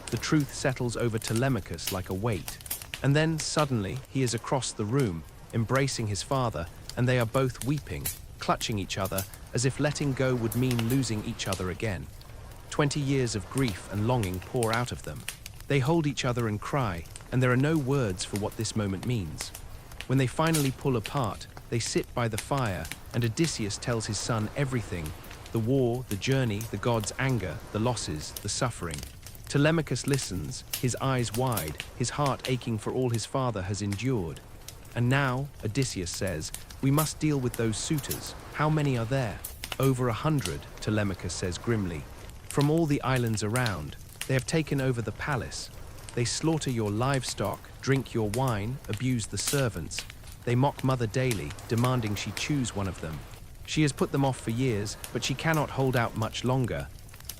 The truth settles over Telemachus like a weight. And then, suddenly, he is across the room, embracing his father, and they are both weeping, clutching each other, as if letting go would mean losing each other again. 20 years of grief and longing pour out of them. They hold each other and cry, and there are no words for what this moment means. When they finally pull apart, they sit by the fire, and Odysseus tells his son everything: the war, the journey, the god's anger, the losses, the suffering. Telemachus listens, his eyes wide, his heart aching for all his father has endured. "And now," Odysseus says, "we must deal with those suitors. How many are there?" "Over 100, Telemachus says grimly. "From all the islands around. They have taken over the palace. They slaughter your livestock, drink your wine, abuse the servants. They mock Mother daily, demanding she choose one of them. She has put them off for years, but she cannot hold out much longer.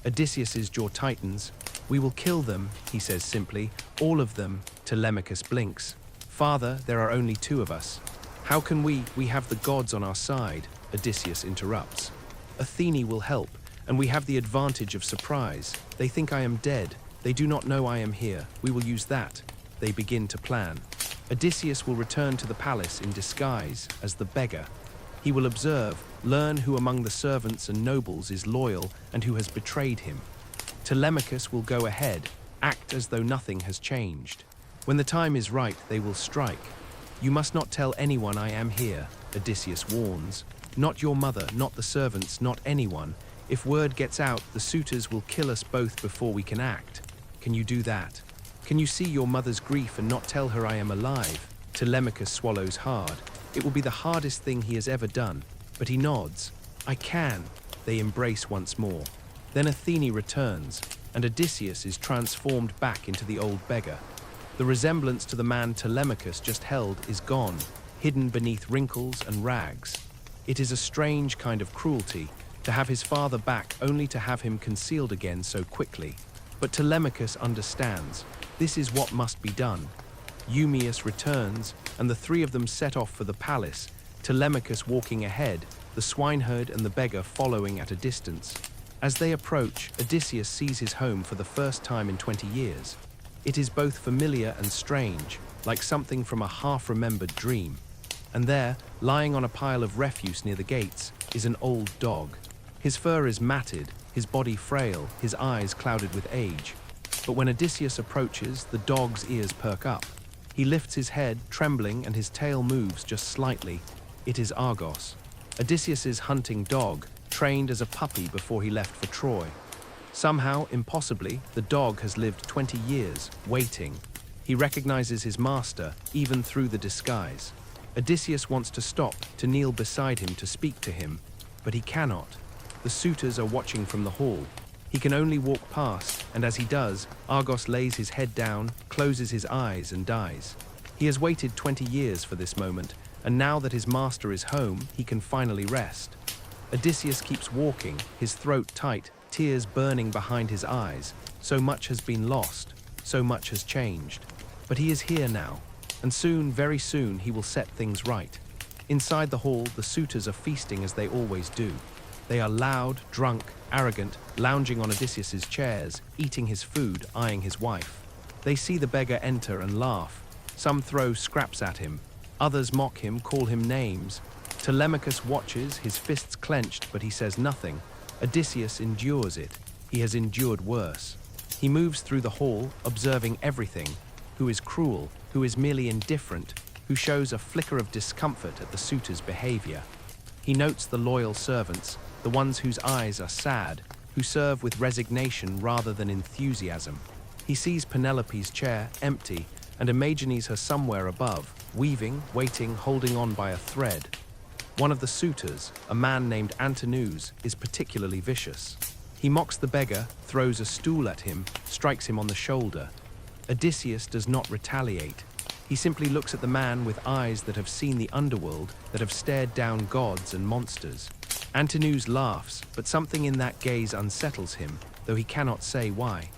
Odysseus is your titans. We will kill them," he says simply. "All of them." Telemachus blinks. "Father, there are only 2 of us." "How can we have the gods on our side," Odysseus interrupts. "Athene will help, and we have the advantage of surprise. They think I am dead. They do not know I am here. We will use that." They begin to plan. Odysseus will return to the palace in disguise as the beggar. He will observe, learn who among the servants and nobles is loyal and who has betrayed him. Telemachus will go ahead, act as though nothing has changed. When the time is right, they will strike. "You must not tell anyone I am here," Odysseus warns. "Not your mother, not the servants, not anyone. If word gets out, the suitors will kill us both before we can act. Can you do that? Can you see your mother's grief and not tell her I am alive?" Telemachus swallows hard. It will be the hardest thing he has ever done, but he nods. I can. They embrace once more. Then Athene returns, and Odysseus is transformed back into the old beggar. The resemblance to the man Telemachus just held is gone, hidden beneath wrinkles and rags. It is a strange kind of cruelty to have his father back only to have him concealed again so quickly. But Telemachus understands. This is what must be done. Eumaeus returns, and the three of them set off for the palace, Telemachus walking ahead, the swineherd and the beggar following at a distance. As they approach, Odysseus sees his home for the first time in 20 years. It is both familiar and strange, like something from a half-remembered dream. And there, lying on a pile of refuse near the gates, is an old dog. His fur is matted, his body frail, his eyes clouded with age. But when Odysseus approaches, the dog's ears perk up. He lifts his head, trembling, and his tail moves just slightly. It is Argos, Odysseus's hunting dog, trained as a puppy before he left for Troy. Somehow, impossibly, the dog has lived 20 years, waiting. He recognizes his master, even through the disguise. Odysseus wants to stop, to kneel beside him to speak to him, but he cannot. The suitors are watching from the hall. He can only walk past, and as he does, Argos lays his head down, closes his eyes, and dies. He has waited 20 years for this moment, and now that his master is home, he can finally rest. Odysseus keeps walking, his throat tight, tears burning behind his eyes. So much has been lost, so much has changed. But he is here now, and soon, very soon, he will set things right. Inside the hall, the suitors are feasting as they always do. They are loud, drunk, arrogant, lounging on Odysseus's chairs, eating his food, eyeing his wife. They see the beggar enter and laugh. Some throw scraps at him. Others mock him, call him names. Telemachus watches, his fists clenched, but he says nothing. Odysseus endures it. He has endured worse. He moves through the hall, observing everything. Who is cruel, who is merely indifferent, who shows a flicker of discomfort at the suitor's behavior. He notes the loyal servants, the ones whose eyes are sad, who serve with resignation rather than enthusiasm. He sees Penelope's chair empty and imagines her somewhere above, weaving, waiting, holding on by a thread. One of the suitors, a man named Antinous, is particularly vicious. He mocks the beggar, throws a stool at him, strikes him on the shoulder. Odysseus does not retaliate. He simply looks at the man with eyes that have seen the underworld, that have stared down gods and monsters. Antinous laughs, but something in that gaze unsettles him, though he cannot say why.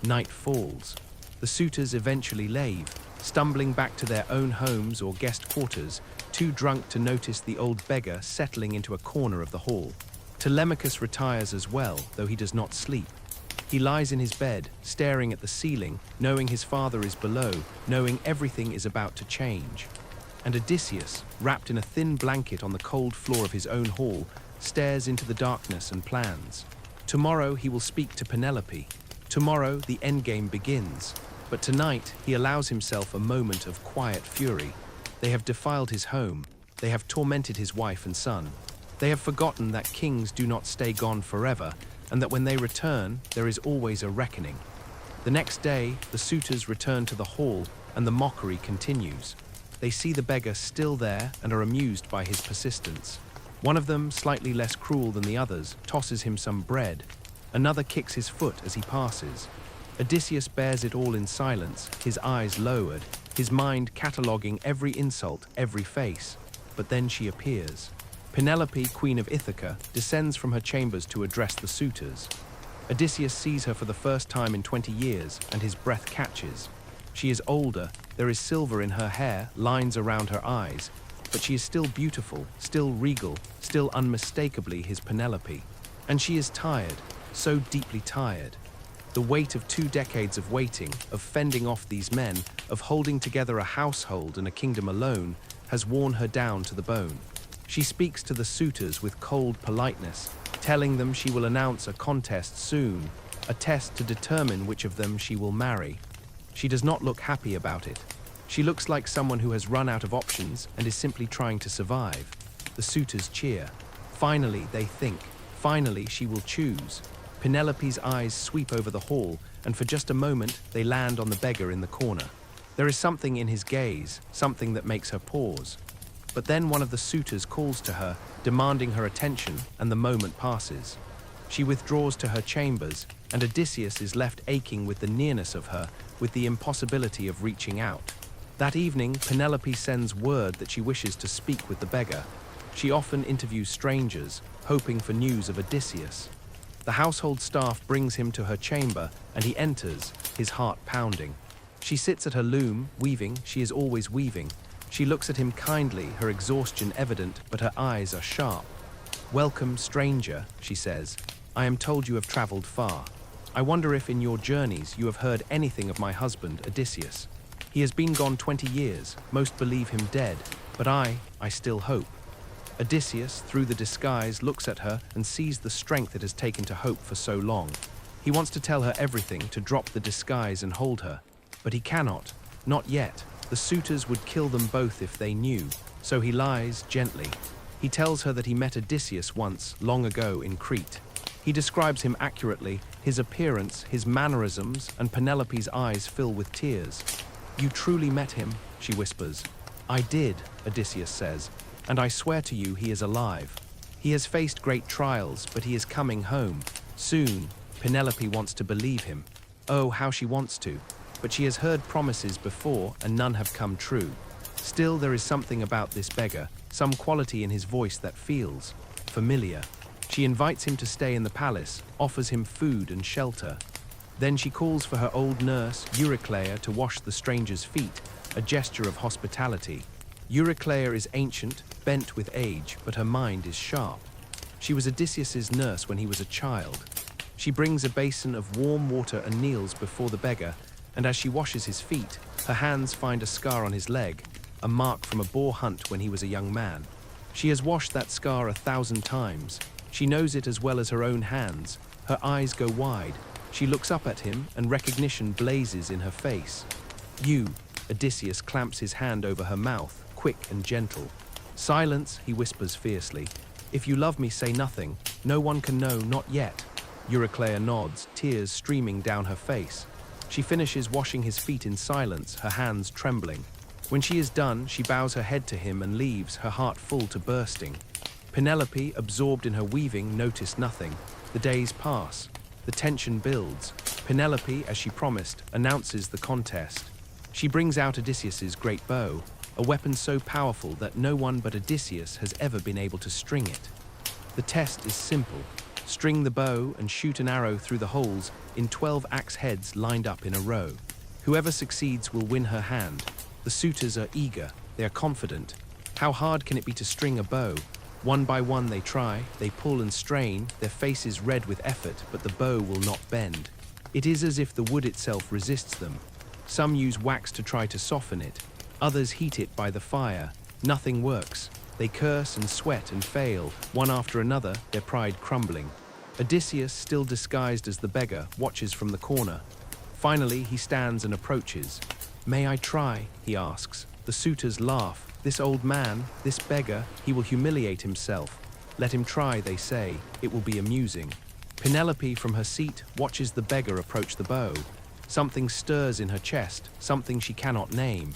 Night falls. The suitors eventually leave, stumbling back to their own homes or guest quarters, too drunk to notice the old beggar settling into a corner of the hall. Telemachus retires as well, though he does not sleep. He lies in his bed, staring at the ceiling, knowing his father is below, knowing everything is about to change. And Odysseus, wrapped in a thin blanket on the cold floor of his own hall, stares into the darkness and plans. Tomorrow he will speak to Penelope. Tomorrow the endgame begins. But tonight he allows himself a moment of quiet fury. They have defiled his home. They have tormented his wife and son. They have forgotten that kings do not stay gone forever, and that when they return, there is always a reckoning. The next day, the suitors return to the hall, and the mockery continues. They see the beggar still there and are amused by his persistence. One of them, slightly less cruel than the others, tosses him some bread. Another kicks his foot as he passes. Odysseus bears it all in silence, his eyes lowered, his mind cataloguing every insult, every face. But then she appears. Penelope, queen of Ithaca, descends from her chambers to address the suitors. Odysseus sees her for the first time in 20 years, and his breath catches. She is older, there is silver in her hair, lines around her eyes, but she is still beautiful, still regal, still unmistakably his Penelope. And she is tired, so deeply tired. The weight of 2 decades of waiting, of fending off these men, of holding together a household and a kingdom alone, has worn her down to the bone. She speaks to the suitors with cold politeness, telling them she will announce a contest soon, a test to determine which of them she will marry. She does not look happy about it. She looks like someone who has run out of options and is simply trying to survive. The suitors cheer. Finally, they think. Finally, she will choose. Penelope's eyes sweep over the hall, and for just a moment, they land on the beggar in the corner. There is something in his gaze, something that makes her pause. But then one of the suitors calls to her, demanding her attention, and the moment passes. She withdraws to her chambers, and Odysseus is left aching with the nearness of her, with the impossibility of reaching out. That evening, Penelope sends word that she wishes to speak with the beggar. She often interviews strangers, hoping for news of Odysseus. The household staff brings him to her chamber, and he enters, his heart pounding. She sits at her loom, weaving. She is always weaving. She looks at him kindly, her exhaustion evident, but her eyes are sharp. "Welcome, stranger," she says. "I am told you have traveled far. I wonder if in your journeys you have heard anything of my husband, Odysseus. He has been gone 20 years, most believe him dead, but I still hope." Odysseus, through the disguise, looks at her and sees the strength it has taken to hope for so long. He wants to tell her everything, to drop the disguise and hold her. But he cannot, not yet. The suitors would kill them both if they knew, so he lies gently. He tells her that he met Odysseus once, long ago, in Crete. He describes him accurately, his appearance, his mannerisms, and Penelope's eyes fill with tears. "You truly met him," she whispers. "I did," Odysseus says, "and I swear to you he is alive. He has faced great trials, but he is coming home. Soon." Penelope wants to believe him. Oh, how she wants to. But she has heard promises before, and none have come true. Still, there is something about this beggar, some quality in his voice that feels familiar. She invites him to stay in the palace, offers him food and shelter. Then she calls for her old nurse, Eurycleia, to wash the stranger's feet, a gesture of hospitality. Eurycleia is ancient, bent with age, but her mind is sharp. She was Odysseus's nurse when he was a child. She brings a basin of warm water and kneels before the beggar, and as she washes his feet, her hands find a scar on his leg, a mark from a boar hunt when he was a young man. She has washed that scar 1,000 times. She knows it as well as her own hands. Her eyes go wide. She looks up at him, and recognition blazes in her face. "You," Odysseus clamps his hand over her mouth, quick and gentle. "Silence," he whispers fiercely. "If you love me, say nothing. No one can know, not yet." Eurycleia nods, tears streaming down her face. She finishes washing his feet in silence, her hands trembling. When she is done, she bows her head to him and leaves, her heart full to bursting. Penelope, absorbed in her weaving, noticed nothing. The days pass. The tension builds. Penelope, as she promised, announces the contest. She brings out Odysseus's great bow, a weapon so powerful that no one but Odysseus has ever been able to string it. The test is simple. String the bow and shoot an arrow through the holes in 12 axe heads lined up in a row. Whoever succeeds will win her hand. The suitors are eager, they are confident. How hard can it be to string a bow? One by one they try, they pull and strain, their faces red with effort, but the bow will not bend. It is as if the wood itself resists them. Some use wax to try to soften it, others heat it by the fire. Nothing works. They curse and sweat and fail, one after another, their pride crumbling. Odysseus, still disguised as the beggar, watches from the corner. Finally, he stands and approaches. "May I try?" he asks. The suitors laugh. "This old man, this beggar, he will humiliate himself. Let him try," they say. "It will be amusing." Penelope, from her seat, watches the beggar approach the bow. Something stirs in her chest, something she cannot name.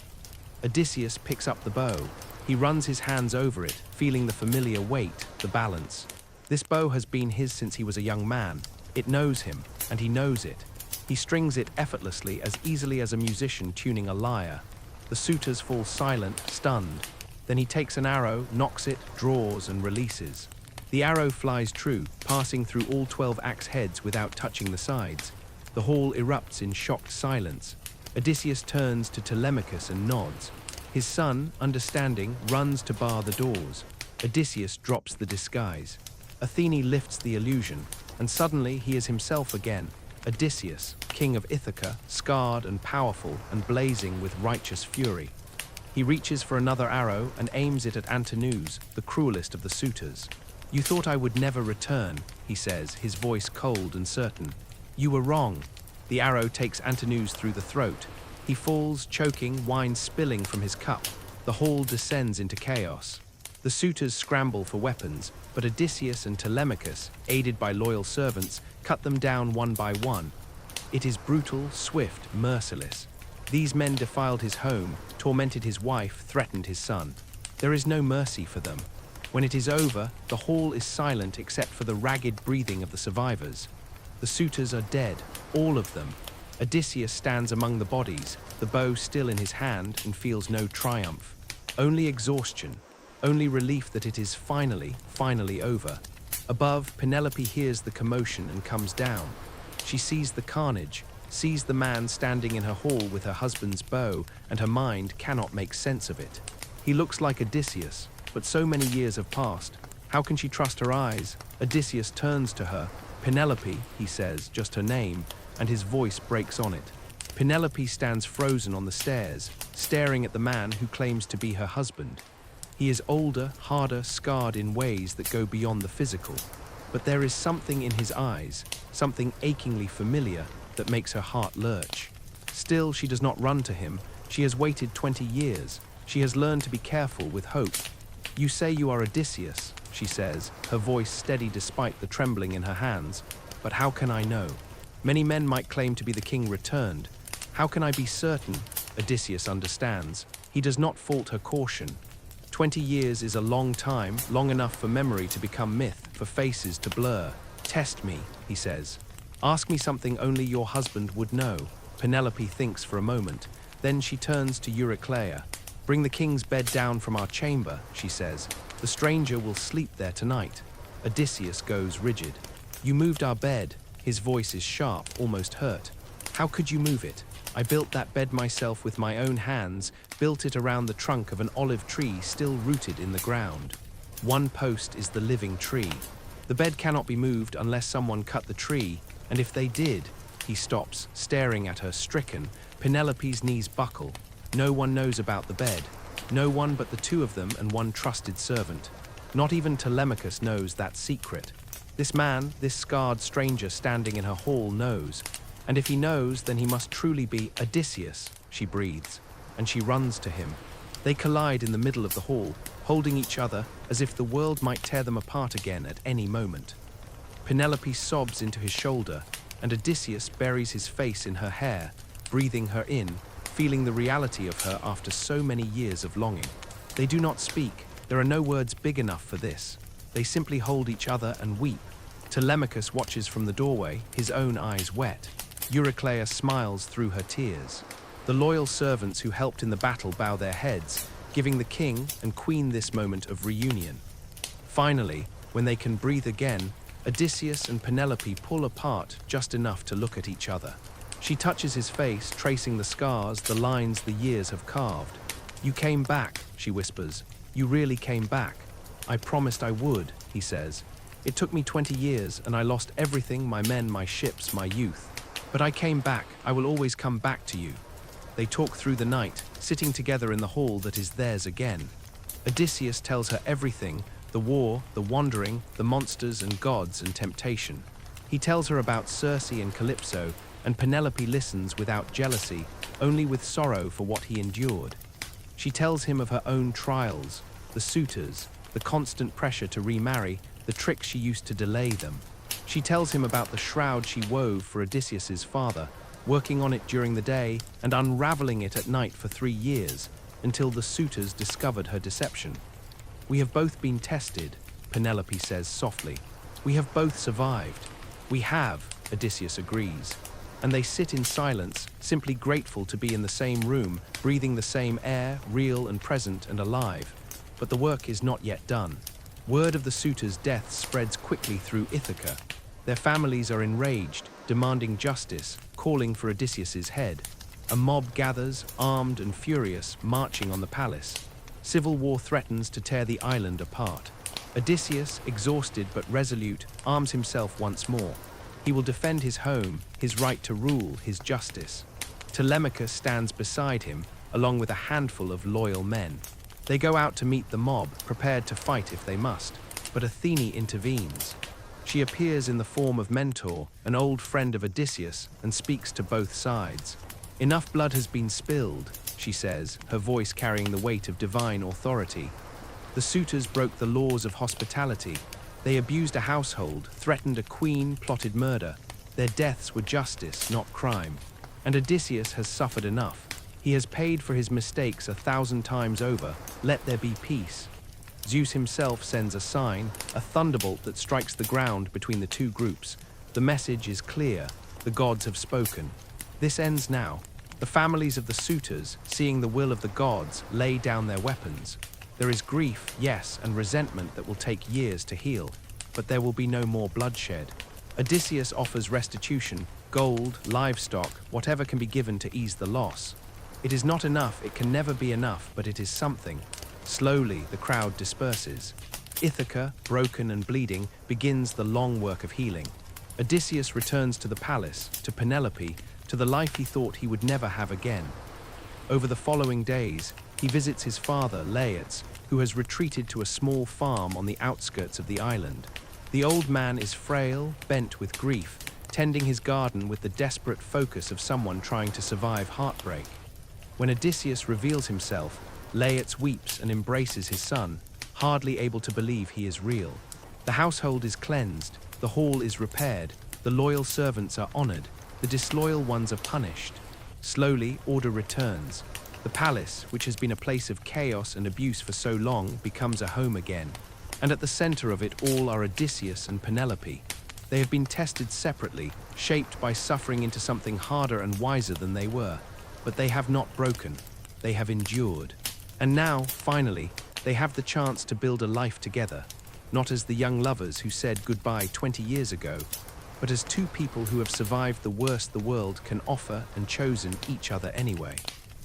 Odysseus picks up the bow. He runs his hands over it, feeling the familiar weight, the balance. This bow has been his since he was a young man. It knows him, and he knows it. He strings it effortlessly, as easily as a musician tuning a lyre. The suitors fall silent, stunned. Then he takes an arrow, knocks it, draws, and releases. The arrow flies true, passing through all 12 axe heads without touching the sides. The hall erupts in shocked silence. Odysseus turns to Telemachus and nods. His son, understanding, runs to bar the doors. Odysseus drops the disguise. Athene lifts the illusion, and suddenly he is himself again. Odysseus, king of Ithaca, scarred and powerful and blazing with righteous fury. He reaches for another arrow and aims it at Antinous, the cruelest of the suitors. "You thought I would never return," he says, his voice cold and certain. "You were wrong." The arrow takes Antinous through the throat. He falls, choking, wine spilling from his cup. The hall descends into chaos. The suitors scramble for weapons, but Odysseus and Telemachus, aided by loyal servants, cut them down one by one. It is brutal, swift, merciless. These men defiled his home, tormented his wife, threatened his son. There is no mercy for them. When it is over, the hall is silent except for the ragged breathing of the survivors. The suitors are dead, all of them. Odysseus stands among the bodies, the bow still in his hand, and feels no triumph. Only exhaustion, only relief that it is finally over. Above, Penelope hears the commotion and comes down. She sees the carnage, sees the man standing in her hall with her husband's bow, and her mind cannot make sense of it. He looks like Odysseus, but so many years have passed. How can she trust her eyes? Odysseus turns to her. Penelope, he says, just her name, and his voice breaks on it. Penelope stands frozen on the stairs, staring at the man who claims to be her husband. He is older, harder, scarred in ways that go beyond the physical. But there is something in his eyes, something achingly familiar, that makes her heart lurch. Still, she does not run to him. She has waited 20 years. She has learned to be careful with hope. "You say you are Odysseus," she says, her voice steady despite the trembling in her hands. "But how can I know? Many men might claim to be the king returned. How can I be certain?" Odysseus understands. He does not fault her caution. 20 years is a long time, long enough for memory to become myth, for faces to blur. "Test me," he says. "Ask me something only your husband would know." Penelope thinks for a moment. Then she turns to Eurycleia. "Bring the king's bed down from our chamber," she says. "The stranger will sleep there tonight." Odysseus goes rigid. "You moved our bed." His voice is sharp, almost hurt. "How could you move it? I built that bed myself with my own hands, built it around the trunk of an olive tree still rooted in the ground. One post is the living tree. The bed cannot be moved unless someone cut the tree, and if they did..." He stops, staring at her, stricken. Penelope's knees buckle. No one knows about the bed. No one but the two of them and one trusted servant. Not even Telemachus knows that secret. This man, this scarred stranger standing in her hall knows. And if he knows, then he must truly be Odysseus, she breathes, and she runs to him. They collide in the middle of the hall, holding each other as if the world might tear them apart again at any moment. Penelope sobs into his shoulder, and Odysseus buries his face in her hair, breathing her in, feeling the reality of her after so many years of longing. They do not speak. There are no words big enough for this. They simply hold each other and weep. Telemachus watches from the doorway, his own eyes wet. Eurycleia smiles through her tears. The loyal servants who helped in the battle bow their heads, giving the king and queen this moment of reunion. Finally, when they can breathe again, Odysseus and Penelope pull apart just enough to look at each other. She touches his face, tracing the scars, the lines the years have carved. "You came back," she whispers. "You really came back." "I promised I would," he says. "It took me 20 years, and I lost everything, my men, my ships, my youth. But I came back. I will always come back to you." They talk through the night, sitting together in the hall that is theirs again. Odysseus tells her everything, the war, the wandering, the monsters and gods and temptation. He tells her about Circe and Calypso, and Penelope listens without jealousy, only with sorrow for what he endured. She tells him of her own trials, the suitors, the constant pressure to remarry, the tricks she used to delay them. She tells him about the shroud she wove for Odysseus's father, working on it during the day and unraveling it at night for 3 years, until the suitors discovered her deception. "We have both been tested," Penelope says softly. "We have both survived." "We have," Odysseus agrees. And they sit in silence, simply grateful to be in the same room, breathing the same air, real and present and alive. But the work is not yet done. Word of the suitors' death spreads quickly through Ithaca. Their families are enraged, demanding justice, calling for Odysseus's head. A mob gathers, armed and furious, marching on the palace. Civil war threatens to tear the island apart. Odysseus, exhausted but resolute, arms himself once more. He will defend his home, his right to rule, his justice. Telemachus stands beside him, along with a handful of loyal men. They go out to meet the mob, prepared to fight if they must. But Athene intervenes. She appears in the form of Mentor, an old friend of Odysseus, and speaks to both sides. "Enough blood has been spilled," she says, her voice carrying the weight of divine authority. "The suitors broke the laws of hospitality. They abused a household, threatened a queen, plotted murder. Their deaths were justice, not crime. And Odysseus has suffered enough. He has paid for his mistakes 1,000 times over. Let there be peace. Zeus himself sends a sign, a thunderbolt that strikes the ground between the two groups. The message is clear. The gods have spoken. This ends now. The families of the suitors, seeing the will of the gods, lay down their weapons. There is grief, yes, and resentment that will take years to heal, but there will be no more bloodshed. Odysseus offers restitution, gold, livestock, whatever can be given to ease the loss. It is not enough, it can never be enough, but it is something. Slowly, the crowd disperses. Ithaca, broken and bleeding, begins the long work of healing. Odysseus returns to the palace, to Penelope, to the life he thought he would never have again. Over the following days, he visits his father, Laertes, who has retreated to a small farm on the outskirts of the island. The old man is frail, bent with grief, tending his garden with the desperate focus of someone trying to survive heartbreak. When Odysseus reveals himself, Laertes weeps and embraces his son, hardly able to believe he is real. The household is cleansed, the hall is repaired, the loyal servants are honored, the disloyal ones are punished. Slowly, order returns. The palace, which has been a place of chaos and abuse for so long, becomes a home again. And at the center of it all are Odysseus and Penelope. They have been tested separately, shaped by suffering into something harder and wiser than they were. But they have not broken. They have endured. And now, finally, they have the chance to build a life together. Not as the young lovers who said goodbye 20 years ago, but as two people who have survived the worst the world can offer and chosen each other anyway.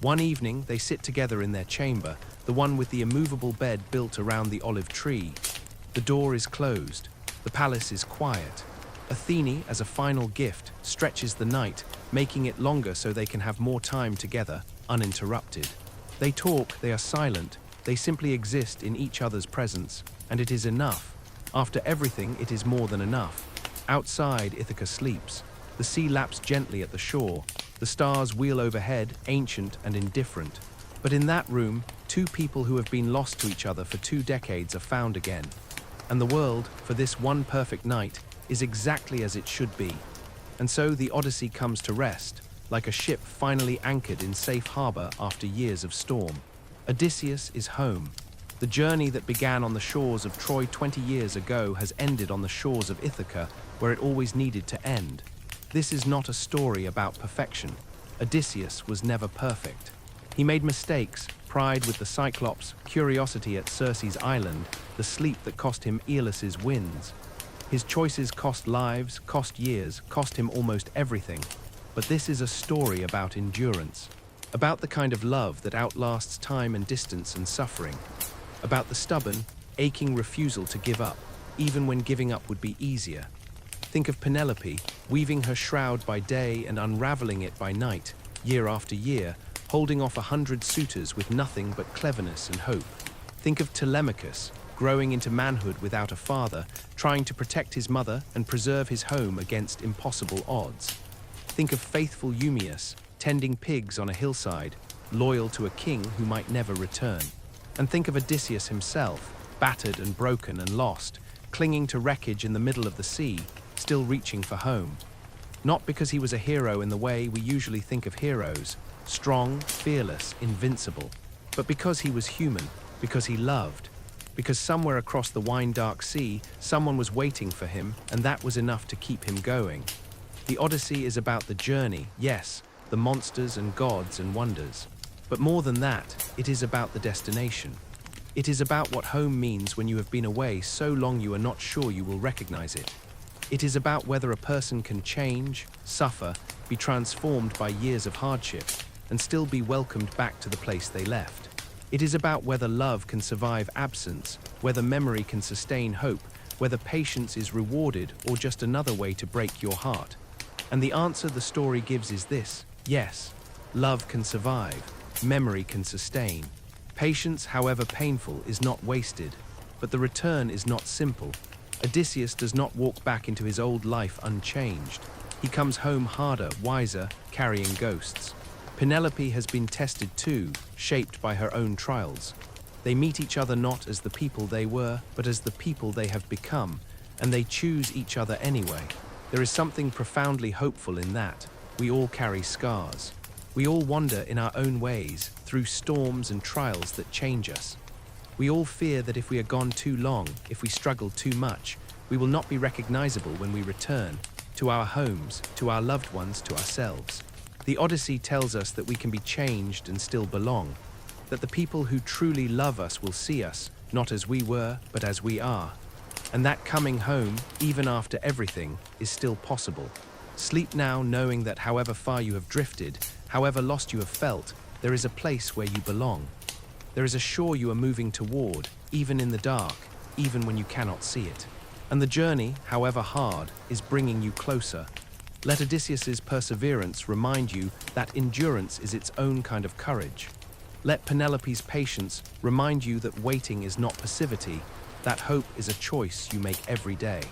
One evening, they sit together in their chamber, the one with the immovable bed built around the olive tree. The door is closed. The palace is quiet. Athene, as a final gift, stretches the night, making it longer so they can have more time together, uninterrupted. They talk, they are silent, they simply exist in each other's presence, and it is enough. After everything, it is more than enough. Outside, Ithaca sleeps. The sea laps gently at the shore. The stars wheel overhead, ancient and indifferent. But in that room, two people who have been lost to each other for 2 decades are found again. And the world, for this one perfect night, is exactly as it should be. And so the Odyssey comes to rest, like a ship finally anchored in safe harbor after years of storm. Odysseus is home. The journey that began on the shores of Troy 20 years ago has ended on the shores of Ithaca, where it always needed to end. This is not a story about perfection. Odysseus was never perfect. He made mistakes, pride with the Cyclops, curiosity at Circe's island, the sleep that cost him Aeolus's winds. His choices cost lives, cost years, cost him almost everything. But this is a story about endurance, about the kind of love that outlasts time and distance and suffering, about the stubborn, aching refusal to give up, even when giving up would be easier. Think of Penelope, weaving her shroud by day and unraveling it by night, year after year, holding off 100 suitors with nothing but cleverness and hope. Think of Telemachus, growing into manhood without a father, trying to protect his mother and preserve his home against impossible odds. Think of faithful Eumaeus, tending pigs on a hillside, loyal to a king who might never return. And think of Odysseus himself, battered and broken and lost, clinging to wreckage in the middle of the sea, still reaching for home. Not because he was a hero in the way we usually think of heroes, strong, fearless, invincible, but because he was human, because he loved, because somewhere across the wine-dark sea, someone was waiting for him, and that was enough to keep him going. The Odyssey is about the journey, yes, the monsters and gods and wonders. But more than that, it is about the destination. It is about what home means when you have been away so long you are not sure you will recognize it. It is about whether a person can change, suffer, be transformed by years of hardship, and still be welcomed back to the place they left. It is about whether love can survive absence, whether memory can sustain hope, whether patience is rewarded or just another way to break your heart. And the answer the story gives is this: yes, love can survive, memory can sustain. Patience, however painful, is not wasted, but the return is not simple. Odysseus does not walk back into his old life unchanged. He comes home harder, wiser, carrying ghosts. Penelope has been tested too, shaped by her own trials. They meet each other not as the people they were, but as the people they have become, and they choose each other anyway. There is something profoundly hopeful in that. We all carry scars. We all wander in our own ways, through storms and trials that change us. We all fear that if we are gone too long, if we struggle too much, we will not be recognizable when we return, to our homes, to our loved ones, to ourselves. The Odyssey tells us that we can be changed and still belong, that the people who truly love us will see us, not as we were, but as we are, and that coming home, even after everything, is still possible. Sleep now knowing that however far you have drifted, however lost you have felt, there is a place where you belong. There is a shore you are moving toward, even in the dark, even when you cannot see it. And the journey, however hard, is bringing you closer. Let Odysseus's perseverance remind you that endurance is its own kind of courage. Let Penelope's patience remind you that waiting is not passivity, that hope is a choice you make every day.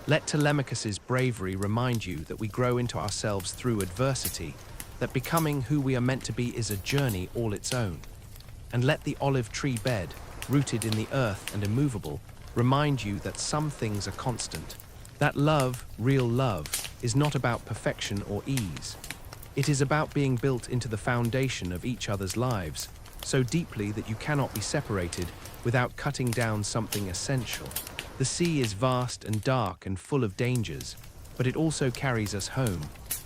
Let Telemachus's bravery remind you that we grow into ourselves through adversity, that becoming who we are meant to be is a journey all its own. And let the olive tree bed, rooted in the earth and immovable, remind you that some things are constant. That love, real love, is not about perfection or ease. It is about being built into the foundation of each other's lives, so deeply that you cannot be separated without cutting down something essential. The sea is vast and dark and full of dangers, but it also carries us home.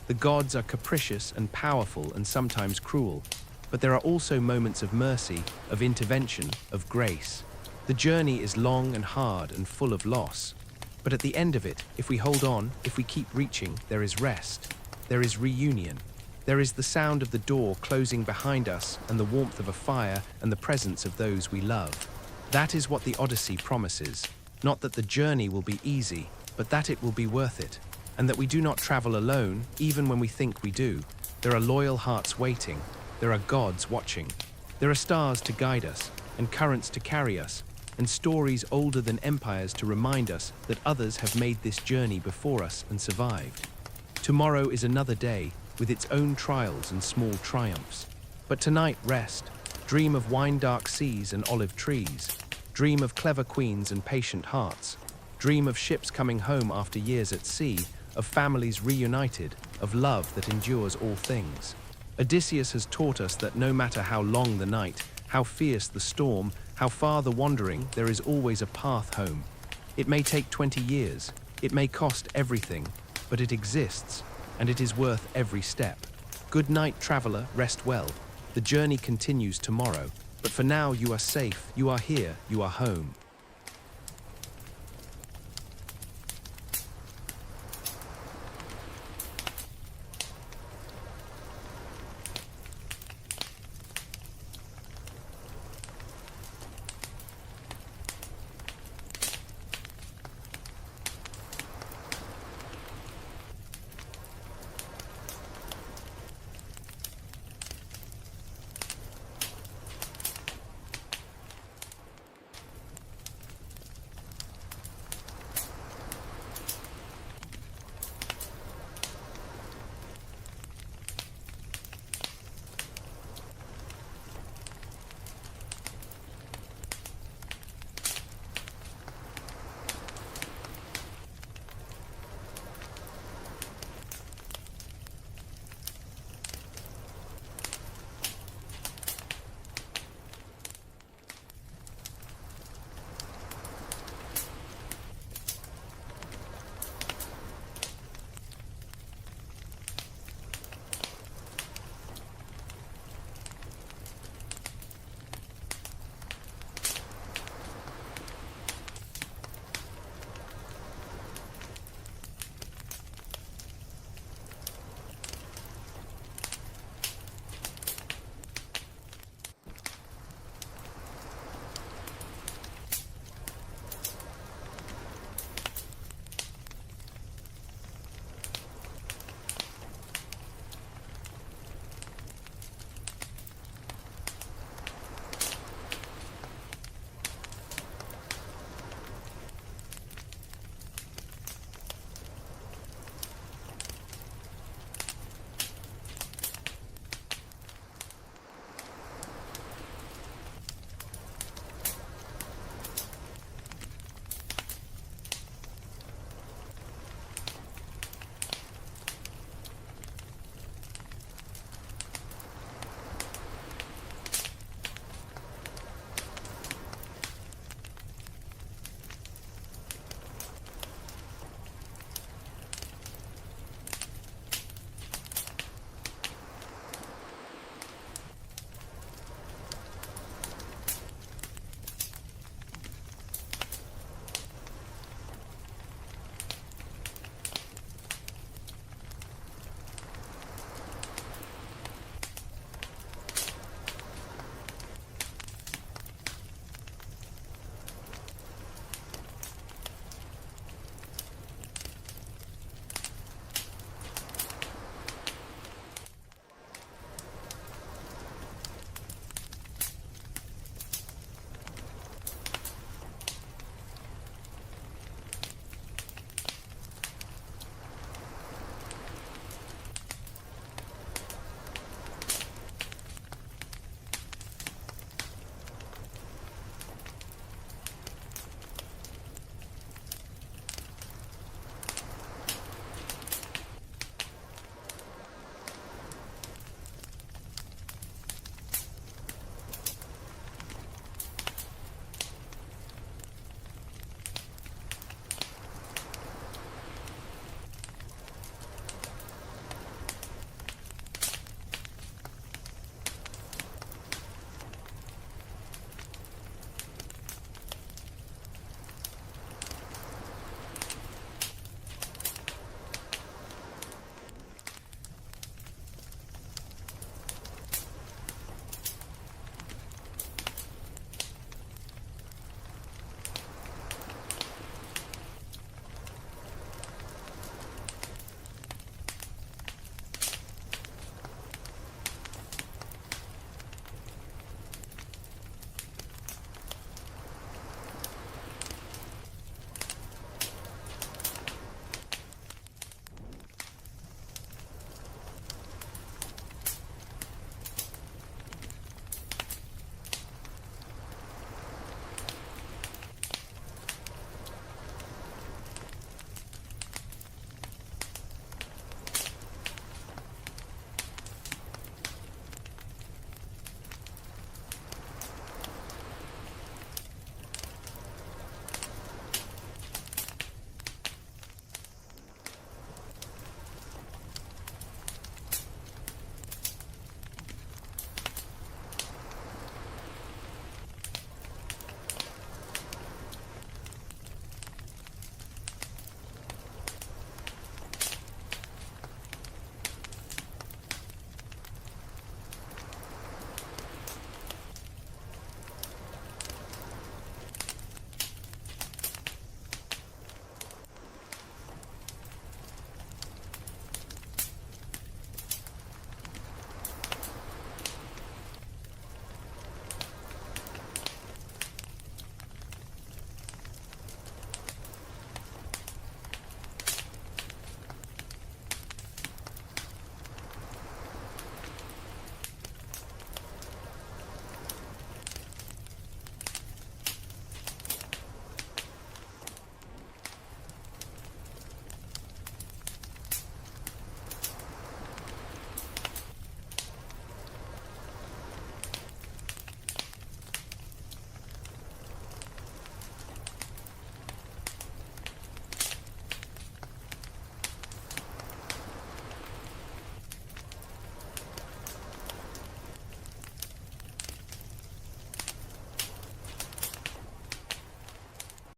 The gods are capricious and powerful and sometimes cruel, but there are also moments of mercy, of intervention, of grace. The journey is long and hard and full of loss, but at the end of it, if we hold on, if we keep reaching, there is rest, there is reunion. There is the sound of the door closing behind us and the warmth of a fire and the presence of those we love. That is what the Odyssey promises. Not that the journey will be easy, but that it will be worth it. And that we do not travel alone, even when we think we do. There are loyal hearts waiting. There are gods watching. There are stars to guide us, and currents to carry us, and stories older than empires to remind us that others have made this journey before us and survived. Tomorrow is another day, with its own trials and small triumphs. But tonight rest, dream of wine-dark seas and olive trees, dream of clever queens and patient hearts, dream of ships coming home after years at sea, of families reunited, of love that endures all things. Odysseus has taught us that no matter how long the night, how fierce the storm, how far the wandering, there is always a path home. It may take 20 years, it may cost everything, but it exists, and it is worth every step. Good night, traveler, rest well. The journey continues tomorrow, but for now you are safe, you are here, you are home.